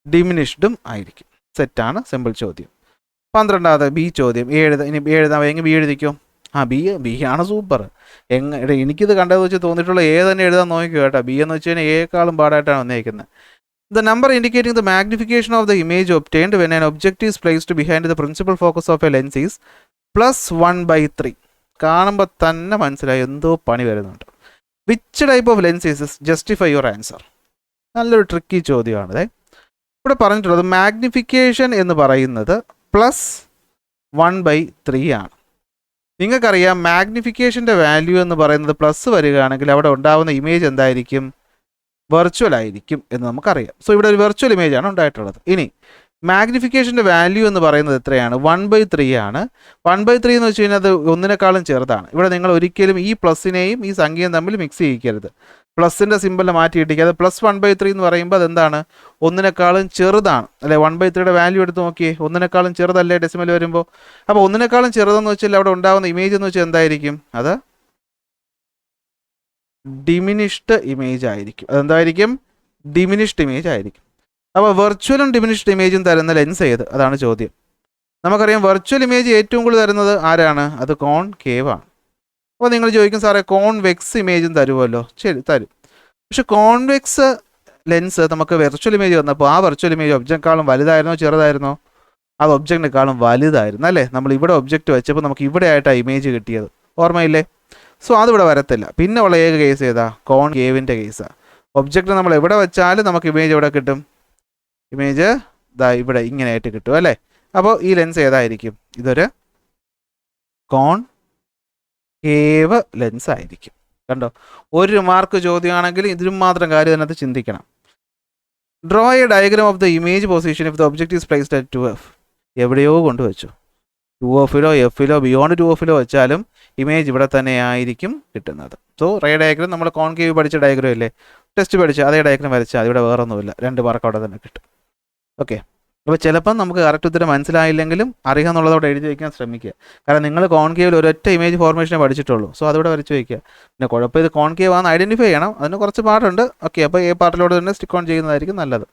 ഡിമിനിഷ്ഡും ആയിരിക്കും. സെറ്റാണ്, സിമ്പിൾ ചോദ്യം. 12ാമത്തെ ബി ചോദ്യം. ഇനി എഴുതാമെങ്കിൽ ബി എഴുതിക്കോ. ബി ആണ് സൂപ്പർ. എനിക്കിത് കണ്ടത് വെച്ച് തോന്നിയിട്ടുള്ള എ തന്നെ എഴുതാൻ നോക്കിക്കോ കേട്ടോ. ബി എന്ന് വെച്ച് കഴിഞ്ഞാൽ എക്കാളും പാടായിട്ടാണ് വന്നേക്കുന്നത്. The number indicating the magnification of the image obtained when an object is placed behind the principal focus of a lens is +1/3. കാണുമ്പോൾ തന്നെ മനസ്സിലായി എന്തോ പണി വരുന്നുണ്ട്. Which type of lens is justify your answer. നല്ലൊരു ട്രിക്കി ചോദ്യമാണിത്. ഇവിടെ പറഞ്ഞിട്ടുള്ളത് magnification എന്ന് പറയുന്നത് +1/3 ആണ്. നിങ്ങൾക്കറിയാം മാഗ്നിഫിക്കേഷൻ്റെ വാല്യൂ എന്ന് പറയുന്നത് പ്ലസ് വരികയാണെങ്കിൽ അവിടെ ഉണ്ടാകുന്ന ഇമേജ് എന്തായിരിക്കും, വെർച്വൽ ആയിരിക്കും എന്ന് നമുക്കറിയാം. സോ ഇവിടെ ഒരു വെർച്വൽ ഇമേജാണ് ഉണ്ടായിട്ടുള്ളത്. ഇനി മാഗ്നിഫിക്കേഷൻ്റെ വാല്യൂ എന്ന് പറയുന്നത് എത്രയാണ്, 1/3 ആണ്. 1/3 എന്ന് വെച്ച് കഴിഞ്ഞാൽ അത് ഒന്നിനേക്കാളും ചെറുതാണ്. ഇവിടെ നിങ്ങൾ ഒരിക്കലും ഈ പ്ലസിനെയും ഈ സംഖ്യയും തമ്മിൽ മിക്സ് ചെയ്യിക്കരുത്. പ്ലസിൻ്റെ സിമ്പിളിനെ മാറ്റി ഇട്ടിക്കുക. അത് +1/3 എന്ന് പറയുമ്പോൾ അതെന്താണ്, ഒന്നിനേക്കാളും ചെറുതാണ് അല്ലെ. 1/3യുടെ വാല്യൂ എടുത്ത് നോക്കിയേ, ഒന്നിനേക്കാളും ചെറുതല്ലേ ഡെസിമൽ വരുമ്പോൾ. അപ്പോൾ ഒന്നിനേക്കാളും ചെറുതെന്ന് വെച്ചാൽ അവിടെ ഉണ്ടാകുന്ന ഇമേജ് എന്ന് വെച്ചാൽ എന്തായിരിക്കും, അത് ഡിമിനിഷ്ഡ് ഇമേജ് ആയിരിക്കും. അതെന്തായിരിക്കും, ഡിമിനിഷ്ഡ് ഇമേജ് ആയിരിക്കും. അപ്പോൾ വെർച്വലും ഡിമിനിഷ്ഡ് ഇമേജും തരുന്ന ലെൻസ് ഏത്, അതാണ് ചോദ്യം. നമുക്കറിയാം വെർച്വൽ ഇമേജ് ഏറ്റവും കൂടുതൽ തരുന്നത് ആരാണ്, അത് കോൺകേവ് ആണ്. അപ്പോൾ നിങ്ങൾ ചോദിക്കും സാറേ കോൺവെക്സ് ഇമേജും തരുമല്ലോ. ശരി, തരും. പക്ഷെ കോൺവെക്സ് ലെൻസ് നമുക്ക് വെർച്വൽ ഇമേജ് വന്നപ്പോൾ ആ വെർച്വൽ ഇമേജ് ഒബ്ജക്റ്റിനെക്കാളും വലുതായിരുന്നോ ചെറുതായിരുന്നോ? അത് ഒബ്ജക്റ്റിനെക്കാളും വലുതായിരുന്നു അല്ലേ. നമ്മൾ ഇവിടെ ഒബ്ജക്റ്റ് വെച്ചപ്പോൾ നമുക്ക് ഇവിടെ ആയിട്ടാണ് ഇമേജ് കിട്ടിയത്, ഓർമ്മയില്ലേ? സോ അതിവിടെ വരത്തില്ല. പിന്നെ ഉള്ള ഏക കേസ് ഏതാ, കോൺകേവിൻ്റെ കേസാണ്. ഒബ്ജക്റ്റ് നമ്മൾ എവിടെ വെച്ചാലും നമുക്ക് ഇമേജ് എവിടെ കിട്ടും, ഇമേജ് ദാ ഇവിടെ ഇങ്ങനെയായിട്ട് കിട്ടും അല്ലേ. അപ്പോൾ ഈ ലെൻസ് ഏതായിരിക്കും, ഇതൊരു കോൺകേവ് ലെൻസ് ആയിരിക്കും. കണ്ടോ, 1 മാർക്ക് ചോദ്യമാണെങ്കിൽ ഇതിനും മാത്രം കാര്യം അതിനകത്ത് ചിന്തിക്കണം. Draw A diagram of the image position if the object is placed at 2f. എവിടെയോ കൊണ്ടുവച്ചു, 2fലോ എഫിലോ ബിയോണ്ട് 2fലോ വെച്ചാലും ഇമേജ് ഇവിടെ തന്നെ ആയിരിക്കും കിട്ടുന്നത്. സോ റേ ഡയഗ്രാം നമ്മൾ കോൺകേവ് പഠിച്ച ഡയഗ്രാം ഇല്ലേ, ടെസ്റ്റ് പഠിച്ച അതേ ഡയഗ്രാം വരച്ചാൽ ഇവിടെ വേറെ ഒന്നുമില്ല, 2 മാർക്ക് അവിടെ തന്നെ കിട്ടും. ഓക്കെ. അപ്പോൾ ചിലപ്പം നമുക്ക് കറക്റ്റ് ഉത്തരം മനസ്സിലായില്ലെങ്കിലും അറിയാമെന്നുള്ളതോടെ എഴുതി വയ്ക്കാൻ ശ്രമിക്കുക. കാരണം നിങ്ങൾ കോൺകേവിൽ ഒരൊറ്റ ഇമേജ് ഫോർമേഷനെ പഠിച്ചിട്ടുള്ളൂ. സോ അതിവിടെ വരച്ച് വയ്ക്കുക. പിന്നെ കുഴപ്പം ഇത് കോൺകേവ് ആണെന്ന് ഐഡൻറ്റിഫൈ ചെയ്യണം, അതിന് കുറച്ച് പാർട്ടുണ്ട്. ഓക്കെ, അപ്പോൾ എ പാർട്ടിലോട് തന്നെ സ്റ്റിക്ക് ഓൺ ചെയ്യുന്നതായിരിക്കും നല്ലത്.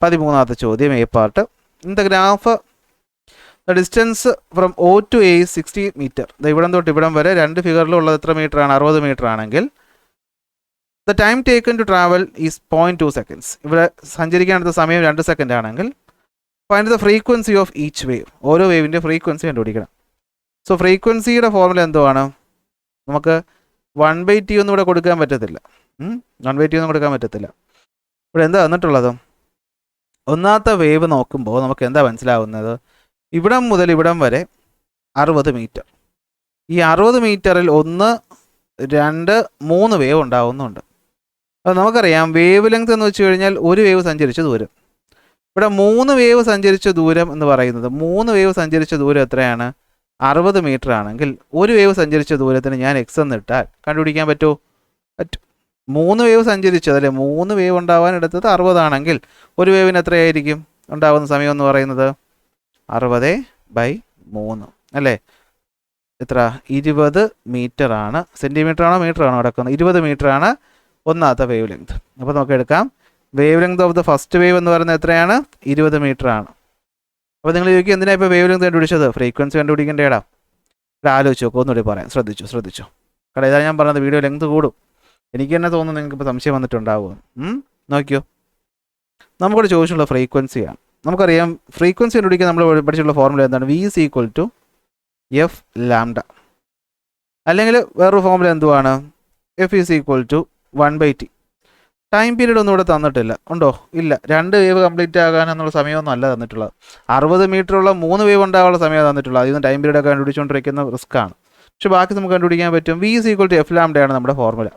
13ാമത്തെ ചോദ്യം, A part. In the graph the distance from O to A 60 metre. ഇവിടം തൊട്ട് ഇവിടം വരെ 2 ഫിഗറിലും ഉള്ളത് എത്ര മീറ്റർ ആണ്, 60 മീറ്റർ ആണെങ്കിൽ the time taken to travel is 0.2 seconds. ഇവിടെ സഞ്ചരിക്കാനെടുത്ത സമയം 2 സെക്കൻഡ് ആണെങ്കിൽ find the frequency of each wave. ഓരോ വേവിൻ്റെ ഫ്രീക്വൻസി കണ്ടുപിടിക്കണം. സോ ഫ്രീക്വൻസിയുടെ ഫോർമുല എന്തുവാണ്, നമുക്ക് 1/t ഒന്നും ഇവിടെ കൊടുക്കാൻ പറ്റത്തില്ല. 1/t ഒന്നും കൊടുക്കാൻ പറ്റത്തില്ല. ഇവിടെ എന്താ വന്നിട്ടുള്ളത്, ഒന്നാമത്തെ വേവ് നോക്കുമ്പോൾ നമുക്ക് എന്താ മനസ്സിലാവുന്നത്, ഇവിടം മുതൽ ഇവിടം വരെ 60 മീറ്റർ. ഈ 60 മീറ്ററിൽ 1, 2, 3 വേവ് ഉണ്ടാവുന്നുണ്ട്. അത് നമുക്കറിയാം വേവ് ലെങ്ത് എന്ന് വെച്ച് കഴിഞ്ഞാൽ ഒരു വേവ് സഞ്ചരിച്ച ദൂരം. ഇവിടെ 3 വേവ് സഞ്ചരിച്ച ദൂരം എന്ന് പറയുന്നത്, 3 വേവ് സഞ്ചരിച്ച ദൂരം എത്രയാണ്, 60 മീറ്റർ ആണെങ്കിൽ ഒരു വേവ് സഞ്ചരിച്ച ദൂരത്തിന് ഞാൻ x എന്നിട്ടാൽ കണ്ടുപിടിക്കാൻ പറ്റുമോ? പറ്റും. 3 വേവ് സഞ്ചരിച്ചത് അല്ലേ, 3 വേവ് ഉണ്ടാവാൻ എടുത്തത് 60 ആണെങ്കിൽ ഒരു വേവിന് എത്രയായിരിക്കും ഉണ്ടാകുന്ന സമയം എന്ന് പറയുന്നത്, 60/3 അല്ലേ. എത്ര, 20 മീറ്റർ ആണ്. സെൻറ്റിമീറ്റർ ആണോ മീറ്റർ ആണോ കിടക്കുന്നത്, 20 മീറ്റർ ആണ് ഒന്നാമത്തെ വേവ് ലെങ്ത്. അപ്പോൾ നമുക്ക് എടുക്കാം wave length of the first wave എന്ന് പറയുന്നത് എത്രയാണ്, 20 മീറ്റർ ആണ്. അപ്പോൾ നിങ്ങൾ ചോദിക്കും എന്തിനാണ് ഇപ്പോൾ വേവ് ലെങ്ത് കണ്ടുപിടിച്ചത്, ഫ്രീക്വൻസി കണ്ടുപിടിക്കേണ്ടേടാ. ഇവിടെ ആലോചിച്ച് നോക്കുക, ഒന്നുകൂടി പറയാം, ശ്രദ്ധിച്ചു. കാരണം ഇതാണ് ഞാൻ പറഞ്ഞത്, വീഡിയോ ലെങ്ത് കൂടും. എനിക്ക് തന്നെ തോന്നുന്നു നിങ്ങൾക്ക് ഇപ്പോൾ സംശയം വന്നിട്ടുണ്ടാവുമോ. നോക്കിയോ, നമുക്കിവിടെ ചോദിച്ചിട്ടുള്ള ഫ്രീക്വൻസിയാണ്. നമുക്കറിയാം ഫ്രീക്വൻസി കണ്ടുപിടിക്കാൻ നമ്മൾ പഠിച്ചിട്ടുള്ള ഫോർമുല എന്താണ്, V = F λ. അല്ലെങ്കിൽ വേറൊരു ഫോമുല എന്തുവാണ്, F is equal to 1/t. Time period ഒന്നും ഇവിടെ തന്നിട്ടില്ല, ഉണ്ടോ? ഇല്ല. 2 വേവ് കംപ്ലീറ്റ് ആകാനെന്നുള്ള സമയമൊന്നും അല്ല തന്നിട്ടുള്ളത്. 60 മീറ്ററുള്ള 3 വേവ് ഉണ്ടാകാനുള്ള സമയം തന്നിട്ടുള്ളത്. അതിൽ നിന്ന് ടൈം പീരീഡ് ഒക്കെ കണ്ടുപിടിച്ചുകൊണ്ടിരിക്കുന്ന റിസ്ക് ആണ്. പക്ഷെ ബാക്കി നമുക്ക് കണ്ടുപിടിക്കാൻ പറ്റും. V is equal to F ലാംഡയാണ് നമ്മുടെ ഫോർമുല.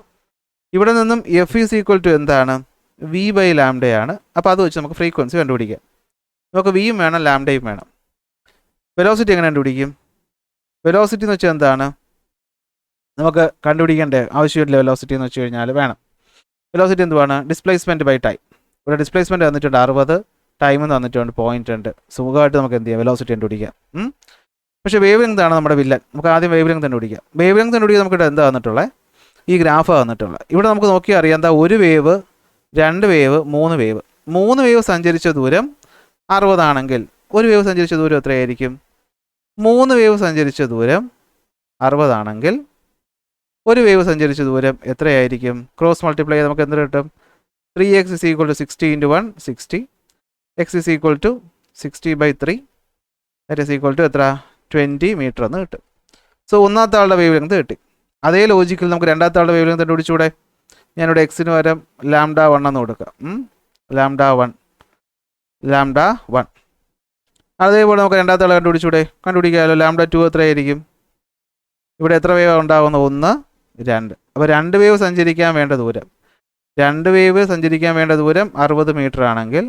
ഇവിടെ നിന്നും എഫ് ഈസ് ഈക്വൽ ടു എന്താണ്, വി ബൈ ലാംഡയാണ്. അപ്പോൾ അത് വെച്ച് നമുക്ക് ഫ്രീക്വൻസി കണ്ടുപിടിക്കാം. നമുക്ക് വിയും വേണം ലാംഡയും വേണം. വെലോസിറ്റി എങ്ങനെ കണ്ടുപിടിക്കും? വെലോസിറ്റി എന്ന് വെച്ചാൽ എന്താണ്, നമുക്ക് കണ്ടുപിടിക്കേണ്ട ആവശ്യമില്ല. വെലോസിറ്റി എന്ന് വെച്ച് കഴിഞ്ഞാൽ വേണം. വെലോസിറ്റി എന്തുവാണ്, ഡിസ്പ്ലേസ്മെൻറ്റ് ബൈ ടൈം. ഇവിടെ ഡിസ്പ്ലേസ്മെൻറ്റ് തന്നിട്ടുണ്ട് 60, ടൈം തന്നിട്ടുണ്ട് 0.2. സുഖമായിട്ട് നമുക്ക് എന്ത് ചെയ്യാം, വെലോസിറ്റി കണ്ടുപിടിക്കാം. പക്ഷേ വേവ് ലെങ്ത് ആണ് നമ്മുടെ വില്ലൻ. നമുക്ക് ആദ്യം വേവ് ലെങ്ത് കണ്ടുപിടിക്കാം. വേവ് ലെങ്ത് കണ്ടുപിടിക്കാൻ നമുക്ക് എന്താ തന്നിട്ടുള്ളത്, ഈ ഗ്രാഫ് തന്നിട്ടുള്ളത്. ഇവിടെ നമുക്ക് നോക്കിയാൽ അറിയാം, എന്താ 1 വേവ്, 2 വേവ്, 3 വേവ്. 3 വേവ് സഞ്ചരിച്ച ദൂരം 60 ആണെങ്കിൽ 1 വേവ് സഞ്ചരിച്ച ദൂരം എത്രയായിരിക്കും? 3 വേവ് സഞ്ചരിച്ച ദൂരം 60 ആണെങ്കിൽ 1 വേവ് സഞ്ചരിച്ച ദൂരം എത്രയായിരിക്കും? ക്രോസ് മൾട്ടിപ്ലൈ ചെയ്ത് നമുക്ക് എന്ത് കിട്ടും? 3x is equal to 60 into 1, 60. x is equal to 60/3. that is equal to എത്ര? 20 മീറ്റർ എന്ന് കിട്ടും. സോ ഒന്നാമത്തെ ആളുടെ വേവ് ലെങ്ത് കിട്ടി. അതേ ലോജിക്കിൽ നമുക്ക് രണ്ടാമത്തെ ആളുടെ വേവ് ലെങ്ത് കണ്ടുപിടിച്ചൂടെ? ഞാനിവിടെ എക്സിന് പകരം ലാംഡ 1 എന്ന് കൊടുക്കാം. ലാംഡ 1. അതേപോലെ നമുക്ക് രണ്ടാമത്തെ ആളെ കണ്ടുപിടിച്ചൂടെ? കണ്ടുപിടിക്കാമല്ലോ. ലാംഡ 2 എത്രയായിരിക്കും? ഇവിടെ എത്ര വേവ് ഉണ്ടാകുന്നത്? 1, 2. അപ്പോൾ 2 വേവ് സഞ്ചരിക്കാൻ വേണ്ട ദൂരം 60 മീറ്റർ ആണെങ്കിൽ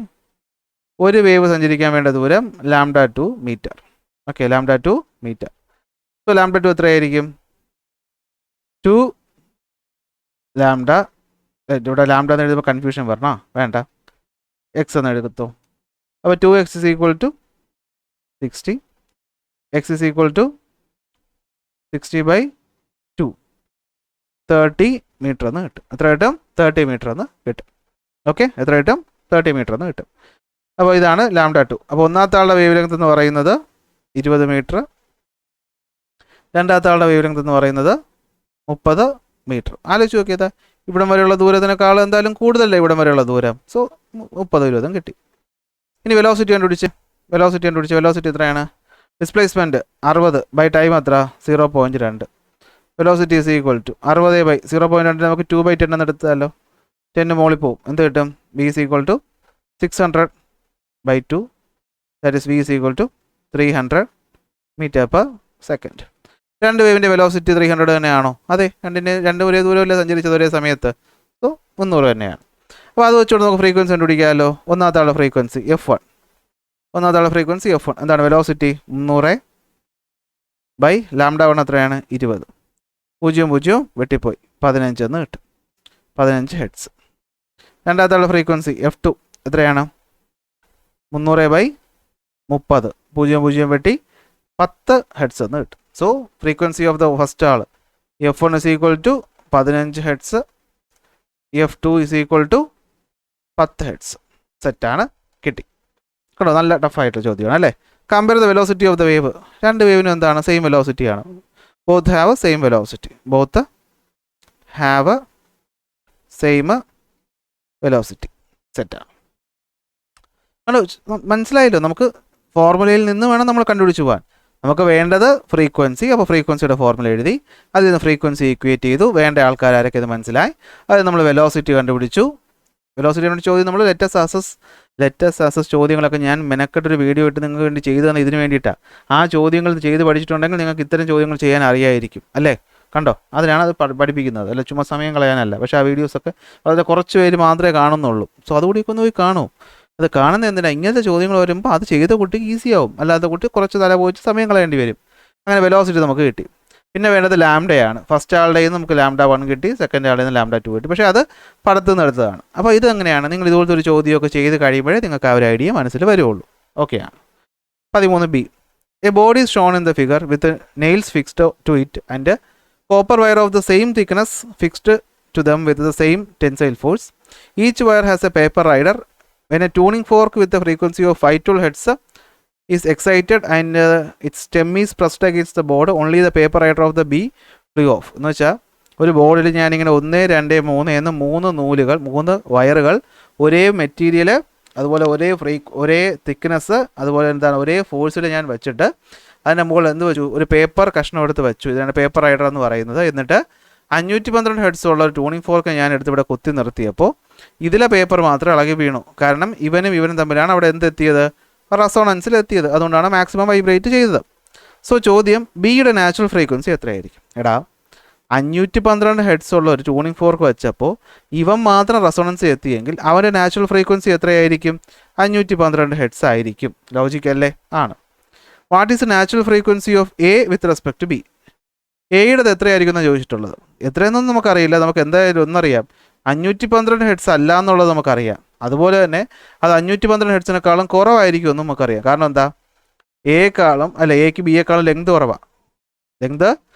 1 വേവ് സഞ്ചരിക്കാൻ വേണ്ട ദൂരം lambda 2 metre. Okay, lambda 2 metre. So lambda 2 എത്രയായിരിക്കും? 2 ലാംഡ. ഇവിടെ ലാംഡ എന്ന് എഴുതുമ്പോൾ കൺഫ്യൂഷൻ വരണോ? വേണ്ട, എക്സ് എന്ന് എഴുതത്തോ. അപ്പോൾ 2x is equal to 60. x is equal to 60/2. 30 metre എന്ന് കിട്ടും. എത്ര കിട്ടും? 30 മീറ്റർ എന്ന് കിട്ടും. ഓക്കെ, എത്ര കിട്ടും? 30 മീറ്റർ എന്ന് കിട്ടും. അപ്പോൾ ഇതാണ് ലാംഡ 2. അപ്പോൾ ഒന്നാമത്തെ ആളുടെ വേവ് ലെങ്ത് എന്ന് പറയുന്നത് 20 മീറ്റർ. രണ്ടാമത്തെ ആളുടെ വേവ് ലെങ്ത് എന്ന് പറയുന്നത് 30 മീറ്റർ. ആലോചിച്ച് നോക്കിയത്, ഇവിടം വരെയുള്ള ദൂരത്തിനേക്കാൾ എന്തായാലും കൂടുതലല്ലേ ഇവിടം വരെയുള്ള ദൂരം. സോ 30-20 കിട്ടി. ഇനി വെലോസിറ്റി കണ്ടുപിടിച്ച്. വെലോസിറ്റി എത്രയാണ്? ഡിസ്പ്ലേസ്മെൻറ്റ് 60 ബൈ ടൈം എത്ര? 0.2. Velocity is equal to 60/0.2. നമുക്ക് 2/10 എന്ന് എടുത്താലോ. 10 മോളിൽ പോവും. എന്ത് കിട്ടും? v is equal to 600/2. That is v is equal to 300 metre per second. രണ്ട് വേവിൻ്റെ വെലോസിറ്റി 300 തന്നെയാണോ? അതെ, രണ്ട് ഒരേ ദൂരമല്ലേ സഞ്ചരിച്ചത് ഒരേ സമയത്ത്. സോ 300 തന്നെയാണ്. അപ്പോൾ അത് വെച്ചുകൊണ്ട് നമുക്ക് ഫ്രീക്വൻസി കണ്ടുപിടിക്കാമല്ലോ. ഒന്നാമത്തെ ആളുടെ ഫ്രീക്വൻസി F1. എന്താണ്? വെലോസിറ്റി 300 ലാംഡ 1 എത്രയാണ്? 20. 0 വെട്ടിപ്പോയി, 15 എന്ന് കിട്ടും. 15 ഹെഡ്സ്. രണ്ടാമത്തെ ആളുടെ ഫ്രീക്വൻസി F2 എത്രയാണ്? 300/30. 0 വെട്ടി 10 ഹെഡ്സ് എന്ന് കിട്ടും. So frequency of the first ആൾ F1 is equal to 15 hertz. F2 is equal to 10 hertz. സെറ്റാണ്, കിട്ടി. കേട്ടോ, നല്ല ടഫായിട്ട് ചോദ്യമാണ് അല്ലേ. Compare the velocity of the wave. രണ്ട് വേവിനും എന്താണ്? സെയിം വെലോസിറ്റിയാണ്. Both have same velocity. സെറ്റാണ്. ആണോ? മനസ്സിലായല്ലോ. നമുക്ക് ഫോർമുലയിൽ നിന്ന് വേണം നമ്മൾ കണ്ടുപിടിച്ച് പോകാൻ. നമുക്ക് വേണ്ടത് ഫ്രീക്വൻസി. അപ്പോൾ ഫ്രീക്വൻസിയുടെ ഫോർമുല എഴുതി, അതിൽ നിന്ന് ഫ്രീക്വൻസി ഈക്വേറ്റ് ചെയ്തു. വേണ്ട ആൾക്കാരൊക്കെ ഇത് മനസ്സിലായി. അത് നമ്മൾ വെലോസിറ്റി കണ്ടുപിടിച്ചു. വെലോസിറ്റിയോട് ചോദ്യം നമ്മൾ ലെറ്റസ് അസസ് ചോദ്യങ്ങളൊക്കെ ഞാൻ മെനക്കെട്ടൊരു വീഡിയോ ഇട്ട് നിങ്ങൾക്ക് വേണ്ടി ചെയ്തു തന്നെ ഇതിന് വേണ്ടിയിട്ടാണ്. ആ ചോദ്യങ്ങൾ ചെയ്ത് പഠിച്ചിട്ടുണ്ടെങ്കിൽ നിങ്ങൾക്ക് ഇത്തരം ചോദ്യങ്ങൾ ചെയ്യാൻ അറിയായിരിക്കും അല്ലേ. കണ്ടോ, അതിനാണ് അത് പഠിപ്പിക്കുന്നത്, അല്ല ചുമ്മാ സമയം കളയാനല്ല. പക്ഷേ ആ വീഡിയോസൊക്കെ വളരെ കുറച്ച് പേര് മാത്രമേ കാണുന്നുള്ളൂ. സോ അതുകൂടി ഒന്ന് പോയി കാണൂ. അത് കാണുന്ന എന്തിനാണ്? ഇങ്ങനത്തെ ചോദ്യങ്ങൾ വരുമ്പോൾ അത് ചെയ്ത കുട്ടിക്ക് ഈസി ആവും. അല്ലാത്ത കുട്ടി കുറച്ച് തല പോയിട്ട് സമയം കളയേണ്ടി വരും. അങ്ങനെ വെലോസിറ്റി നമുക്ക് കിട്ടി. പിന്നെ വേണ്ടത് ലാംഡയാണ്. ഫസ്റ്റ് ആളുടെ നിന്ന് നമുക്ക് ലാംഡ 1 കിട്ടി, സെക്കൻഡ് ആളുടെ നിന്ന് ലാംഡ 2 കിട്ടി. പക്ഷേ അത് പടത്തു നിന്ന് എടുത്തതാണ്. അപ്പോൾ ഇത് എങ്ങനെയാണ്? നിങ്ങൾ ഇതുപോലത്തെ ഒരു ചോദ്യമൊക്കെ ചെയ്ത് കഴിയുമ്പോഴേ നിങ്ങൾക്ക് ആ ഒരു ഐഡിയ മനസ്സിൽ വരുള്ളൂ. ഓക്കെയാണ്. 13B. A body is shown in the figure with nails fixed to it and copper wire of the same thickness fixed to them with the same tensile force. Each wire has a paper rider. When a tuning fork with a frequency of 512 Hz is excited and its stem is pressed against the board, only the paper writer of the B flew off. എന്ന് വെച്ചാൽ ഒരു ബോർഡിൽ ഞാനിങ്ങനെ 1, 2, 3 എന്ന് 3 വയറുകൾ ഒരേ material, അതുപോലെ ഒരേ തിക്നെസ്, അതുപോലെ എന്താണ് ഒരേ ഫോഴ്സിൽ ഞാൻ വെച്ചിട്ട് അതിൻ്റെ മുകളിൽ എന്ത് വെച്ചു, ഒരു പേപ്പർ കഷ്ണം എടുത്ത് വെച്ചു. ഇതാണ് പേപ്പർ റൈഡർ എന്ന് പറയുന്നത്. എന്നിട്ട് 512 ഹെർട്സ് ഉള്ള ഒരു ട്യൂണിംഗ് ഫോർക്ക് ഞാൻ എടുത്ത് ഇവിടെ കുത്തി നിർത്തിയപ്പോൾ ഇതിലെ പേപ്പർ മാത്രം ഇളകി വീണു. കാരണം ഇവനും തമ്മിലാണ് അവിടെ എന്തെത്തിയത്, റെസോണൻസിൽ എത്തിയത്. അതുകൊണ്ടാണ് മാക്സിമം വൈബ്രേറ്റ് ചെയ്തത്. സോ ചോദ്യം, ബിയുടെ നാച്ചുറൽ ഫ്രീക്വൻസി എത്രയായിരിക്കും? എടാ 512 ഹെർട്സ് ഉള്ള ഒരു ട്യൂണിംഗ് ഫോർക്ക് വെച്ചപ്പോൾ ഇവൻ മാത്രം റെസോണൻസ് എത്തിയെങ്കിൽ അവൻ്റെ നാച്ചുറൽ ഫ്രീക്വൻസി എത്രയായിരിക്കും? 512 ഹെർട്സ് ആയിരിക്കും. ലോജിക്കല്ലേ? ആണ്. What is the natural frequency of A with respect to B? എയുടേത് എത്രയായിരിക്കും എന്നാണ് ചോദിച്ചിട്ടുള്ളത്. എത്രയെന്നൊന്നും നമുക്കറിയില്ല. നമുക്ക് എന്തായാലും ഒന്നറിയാം, 512 ഹെർട്സ് അല്ല എന്നുള്ളത് നമുക്കറിയാം. അതുപോലെ തന്നെ അത് 512 ഹെർട്സിനേക്കാളും കുറവായിരിക്കും എന്നും നമുക്കറിയാം. കാരണം എന്താ, എക്ക് ബിയേക്കാളും ലെങ്ത് കുറവാണ്. ലെങ്ത്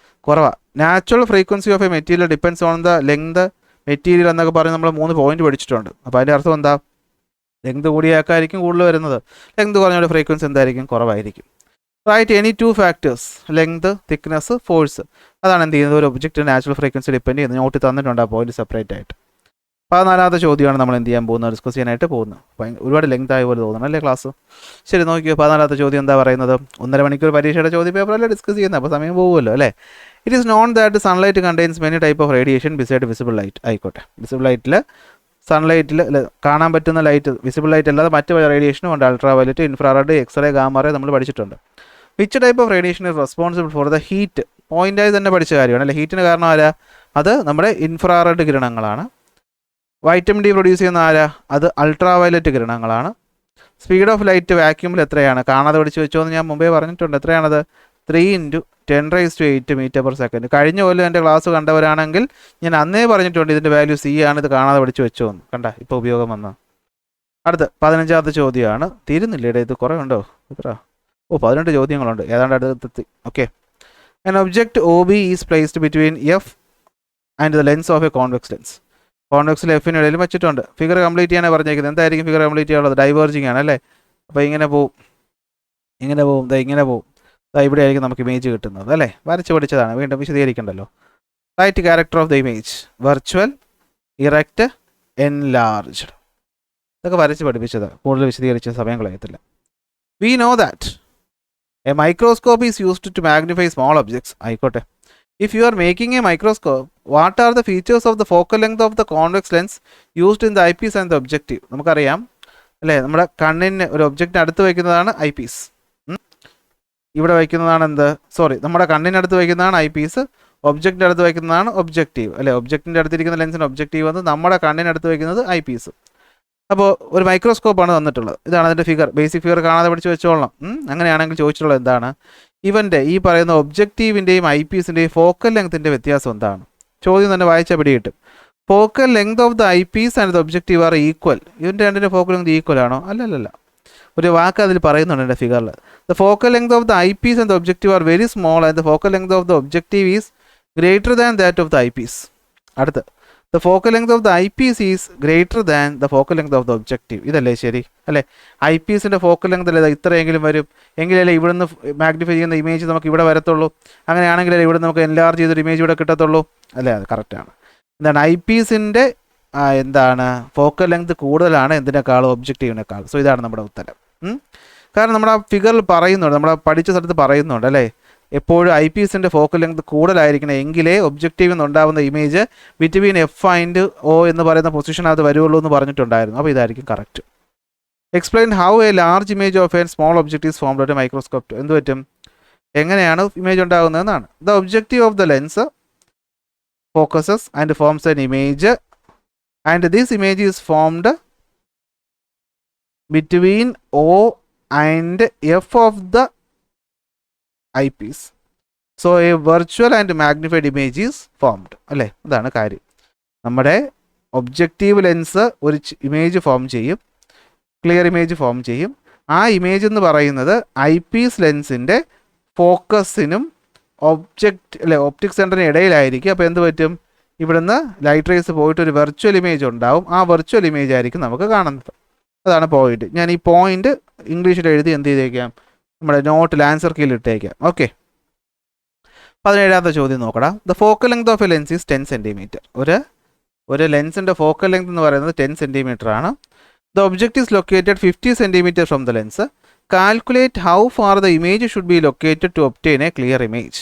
കുറവാണ്. Natural frequency of A material depends on the length material എന്നൊക്കെ പറഞ്ഞ് നമ്മൾ 3 പോയിന്റ് പഠിച്ചിട്ടുണ്ട്. അപ്പോൾ അതിൻ്റെ അർത്ഥം എന്താ, ലെങ്ത് കൂടിയാക്കായിരിക്കും കൂടുതൽ വരുന്നത്. ലെങ്ത് കുറഞ്ഞ ഫ്രീക്വൻസി എന്തായിരിക്കും? കുറവായിരിക്കും. Right any 2 factors, length, thickness, force. അതാണ് എന്ത് ചെയ്യുന്നത്, ഒരു ഒബ്ജക്റ്റ് നാച്ചുറൽ ഫ്രീക്വൻസി ഡിപ്പെൻഡ് ചെയ്യുന്നത്. നോട്ട് തന്നിട്ടുണ്ട് ആ പോയിന്റ് സെപ്പറേറ്റ് ആയിട്ട്. 14ാമത്തെ ചോദ്യമാണ് നമ്മൾ എന്ത് ചെയ്യാൻ പോകുന്നത്, ഡിസ്കസ് ചെയ്യാനായിട്ട് പോകുന്നത്. ഒരുപാട് ലെങ്ത് ആയ പോലെ തോന്നണം അല്ലേ ക്ലാസ്? ശരി, നോക്കിയോ 14ാമത്തെ ചോദ്യം എന്താ പറയുന്നത്? 1.5 മണിക്കൂർ പരീക്ഷയുടെ ചോദ്യ പേപ്പറല്ലേ ഡിസ്കസ് ചെയ്യുന്നത്, അപ്പോൾ സമയം പോകുമല്ലോ അല്ലേ? It is known that sunlight contains many type of radiation beside visible light. ആയിക്കോട്ടെ, വിസിബിൾ ലൈറ്റിൽ സൺലൈറ്റിൽ കാണാൻ പറ്റുന്ന ലൈറ്റ്, വിസിബിൾ ലൈറ്റ് അല്ലാതെ മറ്റ് റേഡിയേഷനും ഉണ്ട്. Ultraviolet, infrared, X ray, gamma ray നമ്മൾ പഠിച്ചിട്ടുണ്ട്. Which type of radiation is responsible for the heat? പോയിൻ്റായി തന്നെ പഠിച്ച കാര്യമാണ് അല്ലേ? ഹീറ്റിന് കാരണം ആരാ? അത് നമ്മുടെ ഇൻഫ്രാറെഡ് കിരണങ്ങളാണ്. വൈറ്റമിൻ ഡി പ്രൊഡ്യൂസ് ചെയ്യുന്ന ആരാ? അത് അൾട്രാ വയലറ്റ് കിരണങ്ങളാണ്. സ്പീഡ് ഓഫ് ലൈറ്റ് വാക്യൂമിൽ എത്രയാണ്? കാണാതെ പഠിച്ചു വെച്ചോ എന്ന് ഞാൻ മുമ്പേ പറഞ്ഞിട്ടുണ്ട്. എത്രയാണത്? 3 × 10⁸ മീറ്റർ/സെക്കൻഡ്. കഴിഞ്ഞ കൊല്ലം എൻ്റെ ക്ലാസ് കണ്ടവരാണെങ്കിൽ ഞാൻ അന്നേ പറഞ്ഞിട്ടുണ്ട് ഇതിൻ്റെ വാല്യൂ സി ആണ്, ഇത് കാണാതെ പഠിച്ചു വെച്ചോ എന്ന്. കണ്ട, ഇപ്പോൾ ഉപയോഗം വന്ന. അടുത്ത് 15ാമത്തെ ചോദ്യമാണ്. തീരുന്നില്ലേ ഇത്? കുറേ ഉണ്ടോ? എത്ര? 18 ചോദ്യങ്ങളുണ്ട്. ഏതാണ്ട് അടുത്തെത്തി. Okay. An object OB is placed between F and the lens of a convex lens. കോൺവെക്സിൽ എഫിന് ഇടയിൽ വെച്ചിട്ടുണ്ട്. ഫിഗർ കംപ്ലീറ്റ് ചെയ്യാനാണ് പറഞ്ഞേക്കുന്നത്. എന്തായിരിക്കും ഫിഗർ കംപ്ലീറ്റ് ചെയ്യാനുള്ളത്? ഡൈവേർജിങ് ആണ് അല്ലേ? അപ്പോൾ ഇങ്ങനെ പോവും, ഇങ്ങനെ പോവും, ഇങ്ങനെ പോവും. ഇവിടെ ആയിരിക്കും നമുക്ക് ഇമേജ് കിട്ടുന്നത് അല്ലേ? വരച്ച് പഠിച്ചതാണ്, വീണ്ടും വിശദീകരിക്കണ്ടല്ലോ. Right character of the image: virtual, erect, enlarged. ഇതൊക്കെ വരച്ച് പഠിപ്പിച്ചത്, കൂടുതൽ വിശദീകരിച്ച സമയം കളയത്തില്ല. We know that a microscope is used to magnify small objects. ആയിക്കോട്ടെ. If you are making a microscope, what are the features of the focal length of the convex lens used in the eyepiece and the objective? നമുക്കറിയാം അല്ലേ, നമ്മുടെ കണ്ണിന് ഒരു ഒബ്ജക്റ്റിന് അടുത്ത് വയ്ക്കുന്നതാണ് I Ps. ഇവിടെ വയ്ക്കുന്നതാണ് എന്ത്? നമ്മുടെ കണ്ണിനടുത്ത് വയ്ക്കുന്നതാണ് ഐ പീസ്, ഒബ്ജക്റ്റിൻ്റെ അടുത്ത് വയ്ക്കുന്നതാണ് ഒബ്ജക്റ്റീവ് അല്ലേ? ഒബ്ജക്റ്റിൻ്റെ അടുത്തിരിക്കുന്ന ലെൻസിന് ഒബ്ജക്റ്റീവ് വന്ന് നമ്മുടെ കണ്ണിനടുത്ത് വയ്ക്കുന്നത് ഐ പീസ്. അപ്പോൾ ഒരു മൈക്രോസ്കോപ്പാണ് തന്നിട്ടുള്ളത്. ഇതാണ് അതിൻ്റെ ഫിഗർ. ബേസിക് ഫിഗർ കാണാതെ പഠിച്ച് വെച്ചോളണം. അങ്ങനെയാണെങ്കിൽ ചോദിച്ചിട്ടുള്ളത് എന്താണ്? ഇവൻ്റെ ഈ പറയുന്ന ഒബ്ജക്റ്റീവിൻ്റെയും ഐ പീസിൻ്റെയും ഫോക്കൽ ലെങ്ത്തിൻ്റെ വ്യത്യാസം എന്താണ്? ചോദ്യം തന്നെ വായിച്ചാൽ പിടികിട്ടും. Focal length of the eyepiece and the objective are equal. ഇതിൻ്റെ രണ്ടിൻ്റെ ഫോക്കൽ ലെങ്ത് ഈക്വൽ ആണോ? അല്ലല്ല. ഒരു വാക്ക് അതിൽ പറയുന്നുണ്ട് എൻ്റെ ഫിഗറിൽ. The focal length of the eyepiece and the objective are very small and the focal length of the objective is greater than that of the eyepiece. അടുത്ത്, the focal length of the eyepiece is greater than the focal length of the objective. ഇതല്ലേ ശരി അല്ലേ? I പീസിൻ്റെ focal length അല്ലേ ഇത്രയെങ്കിലും വരും, എങ്കിലല്ലേ ഇവിടുന്ന് magnify ചെയ്യുന്ന ഇമേജ് നമുക്ക് ഇവിടെ വരത്തുള്ളൂ. അങ്ങനെയാണെങ്കിലല്ലേ ഇവിടെ നമുക്ക് എൻലാർജ് ചെയ്തൊരു ഇമേജ് ഇവിടെ കിട്ടത്തുള്ളൂ അല്ലേ? അത് കറക്റ്റാണ്. എന്താണ് ഐ പീസിൻ്റെ എന്താണ് ഫോക്കൽ ലെങ്ത് കൂടുതലാണ് എന്തിനേക്കാളും? ഒബ്ജക്റ്റീവിനേക്കാളും. സോ ഇതാണ് നമ്മുടെ ഉത്തരം. കാരണം നമ്മുടെ ആ ഫിഗറിൽ പറയുന്നുണ്ട്, നമ്മുടെ പഠിച്ച സ്ഥലത്ത് പറയുന്നുണ്ട് അല്ലേ, എപ്പോഴും ഐ പീസിൻ്റെ ഫോക്കൽ ലെങ്ത് കൂടുതലായിരിക്കണം എങ്കിലേ ഒബ്ജക്റ്റീവിൽ നിന്നുണ്ടാകുന്ന image between F and O എന്ന് പറയുന്ന പൊസിഷൻ അത് വരുള്ളൂ എന്ന് പറഞ്ഞിട്ടുണ്ടായിരുന്നു. അപ്പോൾ ഇതായിരിക്കും correct. Explain how a large image of a small object is formed at a microscope. എന്ത് പറ്റും? എങ്ങനെയാണ് ഇമേജ് ഉണ്ടാകുന്നതെന്നാണ്. The objective of the lens focuses and forms an image and this image is formed between O and F of the eyepiece. So a virtual and magnified image is formed അല്ലേ? അതാണ് കാര്യം. നമ്മുടെ objective lens ഒരു image form ചെയ്യും, clear image form ചെയ്യും. ആ image എന്ന് പറയുന്നത് ഐ പീസ് ലെൻസിൻ്റെ ഫോക്കസിനും ഒപ്റ്റിക് സെൻറ്ററിന് ഇടയിലായിരിക്കും. അപ്പോൾ എന്ത് പറ്റും? ഇവിടുന്ന് ലൈറ്റ് റേസ് പോയിട്ട് ഒരു വെർച്വൽ ഇമേജ് ഉണ്ടാവും. ആ വെർച്വൽ ഇമേജ് ആയിരിക്കും നമുക്ക് കാണുന്നത്. അതാണ് പോയിന്റ്. ഞാൻ ഈ പോയിന്റ് ഇംഗ്ലീഷിൽ എഴുതി എന്ത് ചെയ്തേക്കാം? നമ്മുടെ നോട്ടിൽ ആൻസർ കീയിൽ ഇട്ടേക്കാം. ഓക്കെ. 17ാമത്തെ ചോദ്യം നോക്കടാ. The focal length of a lens is 10 centimetre. ഒരു ലെൻസിൻ്റെ ഫോക്കൽ ലെങ്ത് എന്ന് പറയുന്നത് 10 സെൻറ്റിമീറ്റർ ആണ്. The object is located 50 centimetre from the lens. Calculate how far the image should be located to obtain a clear image.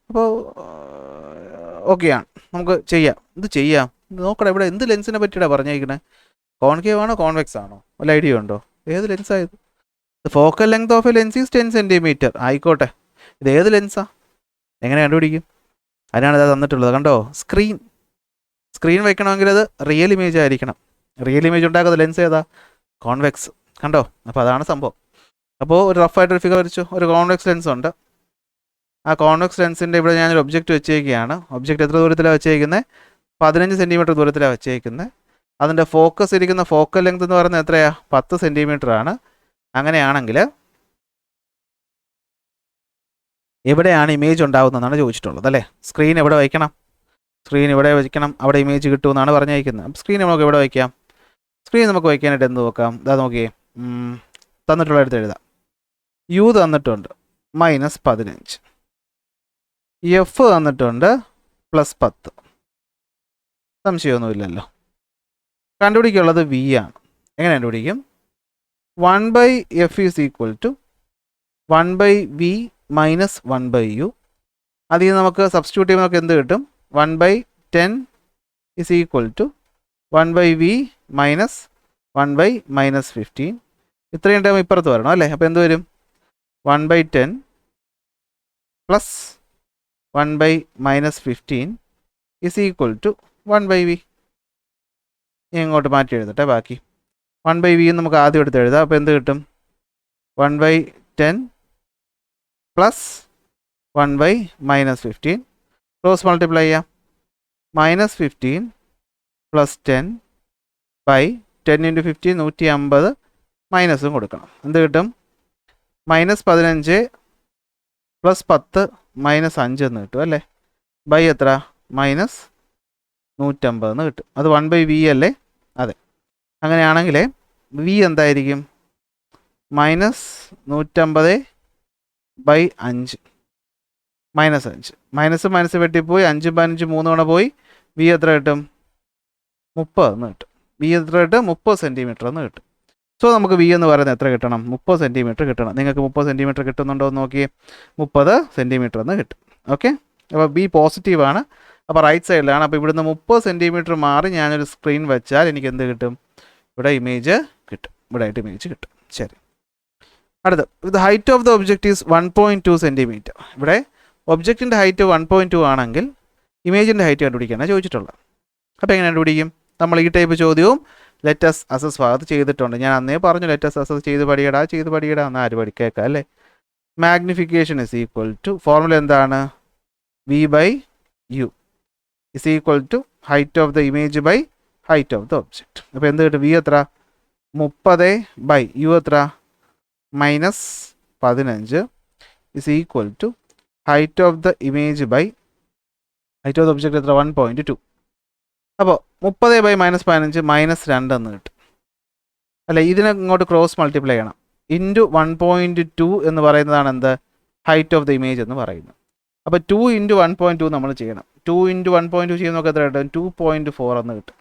അപ്പോൾ ഓക്കെയാണ്, നമുക്ക് ചെയ്യാം. ഇത് ചെയ്യാം, നോക്കണം ഇവിടെ എന്ത് ലെൻസിനെ പറ്റിയിട്ടാണ് പറഞ്ഞേക്കണേ. കോൺകേവ് ആണോ കോൺവെക്സ് ആണോ വല്ല ഐഡിയ ഉണ്ടോ? ഏത് ലെൻസായത്? Focal length of a lens is 10 centimetre. ആയിക്കോട്ടെ, ഇത് ഏത് ലെൻസാ? എങ്ങനെ കണ്ടുപിടിക്കും? അതിനാണ് ഇത് തന്നിട്ടുള്ളത്. കണ്ടോ, സ്ക്രീൻ വയ്ക്കണമെങ്കിൽ അത് റിയൽ ഇമേജ് ആയിരിക്കണം. റിയൽ ഇമേജ് ഉണ്ടാക്കുന്ന ലെൻസ് ഏതാ? കോൺവെക്സ്. കണ്ടോ, അപ്പോൾ അതാണ് സംഭവം. അപ്പോൾ ഒരു റഫായിട്ടൊരു ഫിഗർ വരച്ചു. ഒരു കോൺവെക്സ് ലെൻസ് ഉണ്ട്. ആ കോൺവെക്സ് ലെൻസിൻ്റെ ഇവിടെ ഞാനൊരു ഒബ്ജക്റ്റ് വെച്ചേക്കുകയാണ്. ഒബ്ജക്റ്റ് എത്ര ദൂരത്തിലാണ് വെച്ചേക്കുന്നത്? 15 സെൻറ്റിമീറ്റർ ദൂരത്തിലാണ് വെച്ചേക്കുന്നത്. അതിൻ്റെ ഫോക്കസ് ഇരിക്കുന്ന ഫോക്കൽ ലെങ്ത് എന്ന് പറയുന്നത് എത്രയാണ്? 10 സെൻറ്റിമീറ്റർ ആണ്. അങ്ങനെയാണെങ്കിൽ എവിടെയാണ് ഇമേജ് ഉണ്ടാകുന്നതെന്നാണ് ചോദിച്ചിട്ടുള്ളത് അല്ലേ. സ്ക്രീൻ എവിടെ വയ്ക്കണം? സ്ക്രീൻ ഇവിടെ വയ്ക്കണം, അവിടെ ഇമേജ് കിട്ടുമെന്നാണ് പറഞ്ഞിരിക്കുന്നത്. അപ്പോൾ സ്ക്രീൻ നമുക്ക് എവിടെ വയ്ക്കാം? സ്ക്രീൻ നമുക്ക് വയ്ക്കാനായിട്ട് എന്ത് നോക്കാം? ഇതാ നോക്കിയേ, തന്നിട്ടുള്ള എടുത്ത് എഴുതാം. യു തന്നിട്ടുണ്ട് -15, എഫ് തന്നിട്ടുണ്ട് +10. സംശയമൊന്നുമില്ലല്ലോ. കണ്ടുപിടിക്കാനുള്ളത് വി ആണ്. എങ്ങനെ കണ്ടുപിടിക്കും? 1/f = 1/v - 1/u. അതിൽ നിന്ന് നമുക്ക് സബ്സ്റ്റിറ്റ്യൂട്ട് ചെയ്യുമ്പോൾ നമുക്ക് എന്ത് കിട്ടും? 1/10 = 1/v - 1/-15. ഇത്രയും ടൈം ഇപ്പുറത്ത് വരണം അല്ലേ. അപ്പോൾ എന്ത് വരും? 1/10 + 1/-15 = 1/v. ഇങ്ങോട്ട് മാറ്റി എഴുതട്ടെ. ബാക്കി 1/v നമുക്ക് ആദ്യം എടുത്ത് എഴുതാം. അപ്പോൾ എന്ത് കിട്ടും? 1/10 + 1/-15. ക്രോസ് മൾട്ടിപ്ലൈ ചെയ്യാം. -15 + 10 10 × 15 150, മൈനസും കൊടുക്കണം. എന്ത് കിട്ടും? -15 + 10 -5 എന്ന് കിട്ടും അല്ലേ. ബൈ എത്ര? -150 എന്ന് കിട്ടും. അത് 1/v അല്ലേ? അതെ. അങ്ങനെയാണെങ്കിൽ v എന്തായിരിക്കും? -150/5 -5. മൈനസ് വെട്ടിപ്പോയി. 5 15 3 തവണ പോയി. v എത്ര കിട്ടും? 30 എന്ന് കിട്ടും. v എത്ര കിട്ടും? 30 സെൻറ്റിമീറ്റർ എന്ന് കിട്ടും. സോ നമുക്ക് v എന്ന് പറയുന്നത് എത്ര കിട്ടണം? 30 സെൻറ്റിമീറ്റർ കിട്ടണം. നിങ്ങൾക്ക് 30 സെൻറ്റിമീറ്റർ കിട്ടുന്നുണ്ടോ എന്ന് നോക്കിയേ. 30 സെൻറ്റിമീറ്റർ എന്ന് കിട്ടും. ഓക്കെ, അപ്പോൾ ബി പോസിറ്റീവാണ്. അപ്പോൾ റൈറ്റ് സൈഡിലാണ്. അപ്പോൾ ഇവിടുന്ന് 30 സെൻറ്റിമീറ്റർ മാറി ഞാനൊരു സ്ക്രീൻ വെച്ചാൽ എനിക്ക് എന്ത് കിട്ടും? ഇവിടെ ഇമേജ് കിട്ടും. ഇവിടെ ആയിട്ട് ഇമേജ് കിട്ടും. ശരി, അടുത്ത് ഇത് height of the object is 1.2 centimetre. ഇവിടെ ഒബ്ജക്റ്റിൻ്റെ ഹൈറ്റ് 1.2 ആണെങ്കിൽ ഇമേജിൻ്റെ ഹൈറ്റ് കണ്ടുപിടിക്കാനാണ് ചോദിച്ചിട്ടുള്ളത്. അപ്പോൾ എങ്ങനെ കണ്ടുപിടിക്കും? നമ്മൾ ഈ ടൈപ്പ് ചോദ്യവും ലെറ്റസ് അസസ് ഭാഗത്ത് ചെയ്തിട്ടുണ്ട്. ഞാൻ അന്നേ പറഞ്ഞു ലെറ്റസ് അസസ് ചെയ്ത് പഠിക്കടാ എന്ന്. ആര് പഠിക്കേക്കാം അല്ലേ. മാഗ്നിഫിക്കേഷൻ = ഫോർമുല എന്താണ്? v/u = height of the image by height of the object. അപ്പോൾ എന്ത് കിട്ടും? v എത്ര? 30/u എത്ര? -15 = height of the image by height of the object എത്ര? 1.2. അപ്പോൾ 30/-15 -2 എന്ന് കിട്ടും അല്ലേ. ഇതിനെ ഇങ്ങോട്ട് ക്രോസ് മൾട്ടിപ്ലൈ ചെയ്യണം. ഇൻറ്റു 1.2 എന്ന് പറയുന്നതാണ് എന്ത്? ഹൈറ്റ് ഓഫ് ദ ഇമേജ് എന്ന് പറയുന്നത്. അപ്പോൾ 2 × 1.2 നമ്മൾ ചെയ്യണം. 2 × 1.2 ചെയ്യുന്ന നമുക്ക് എത്ര കിട്ടും? 2.4 എന്ന് കിട്ടും.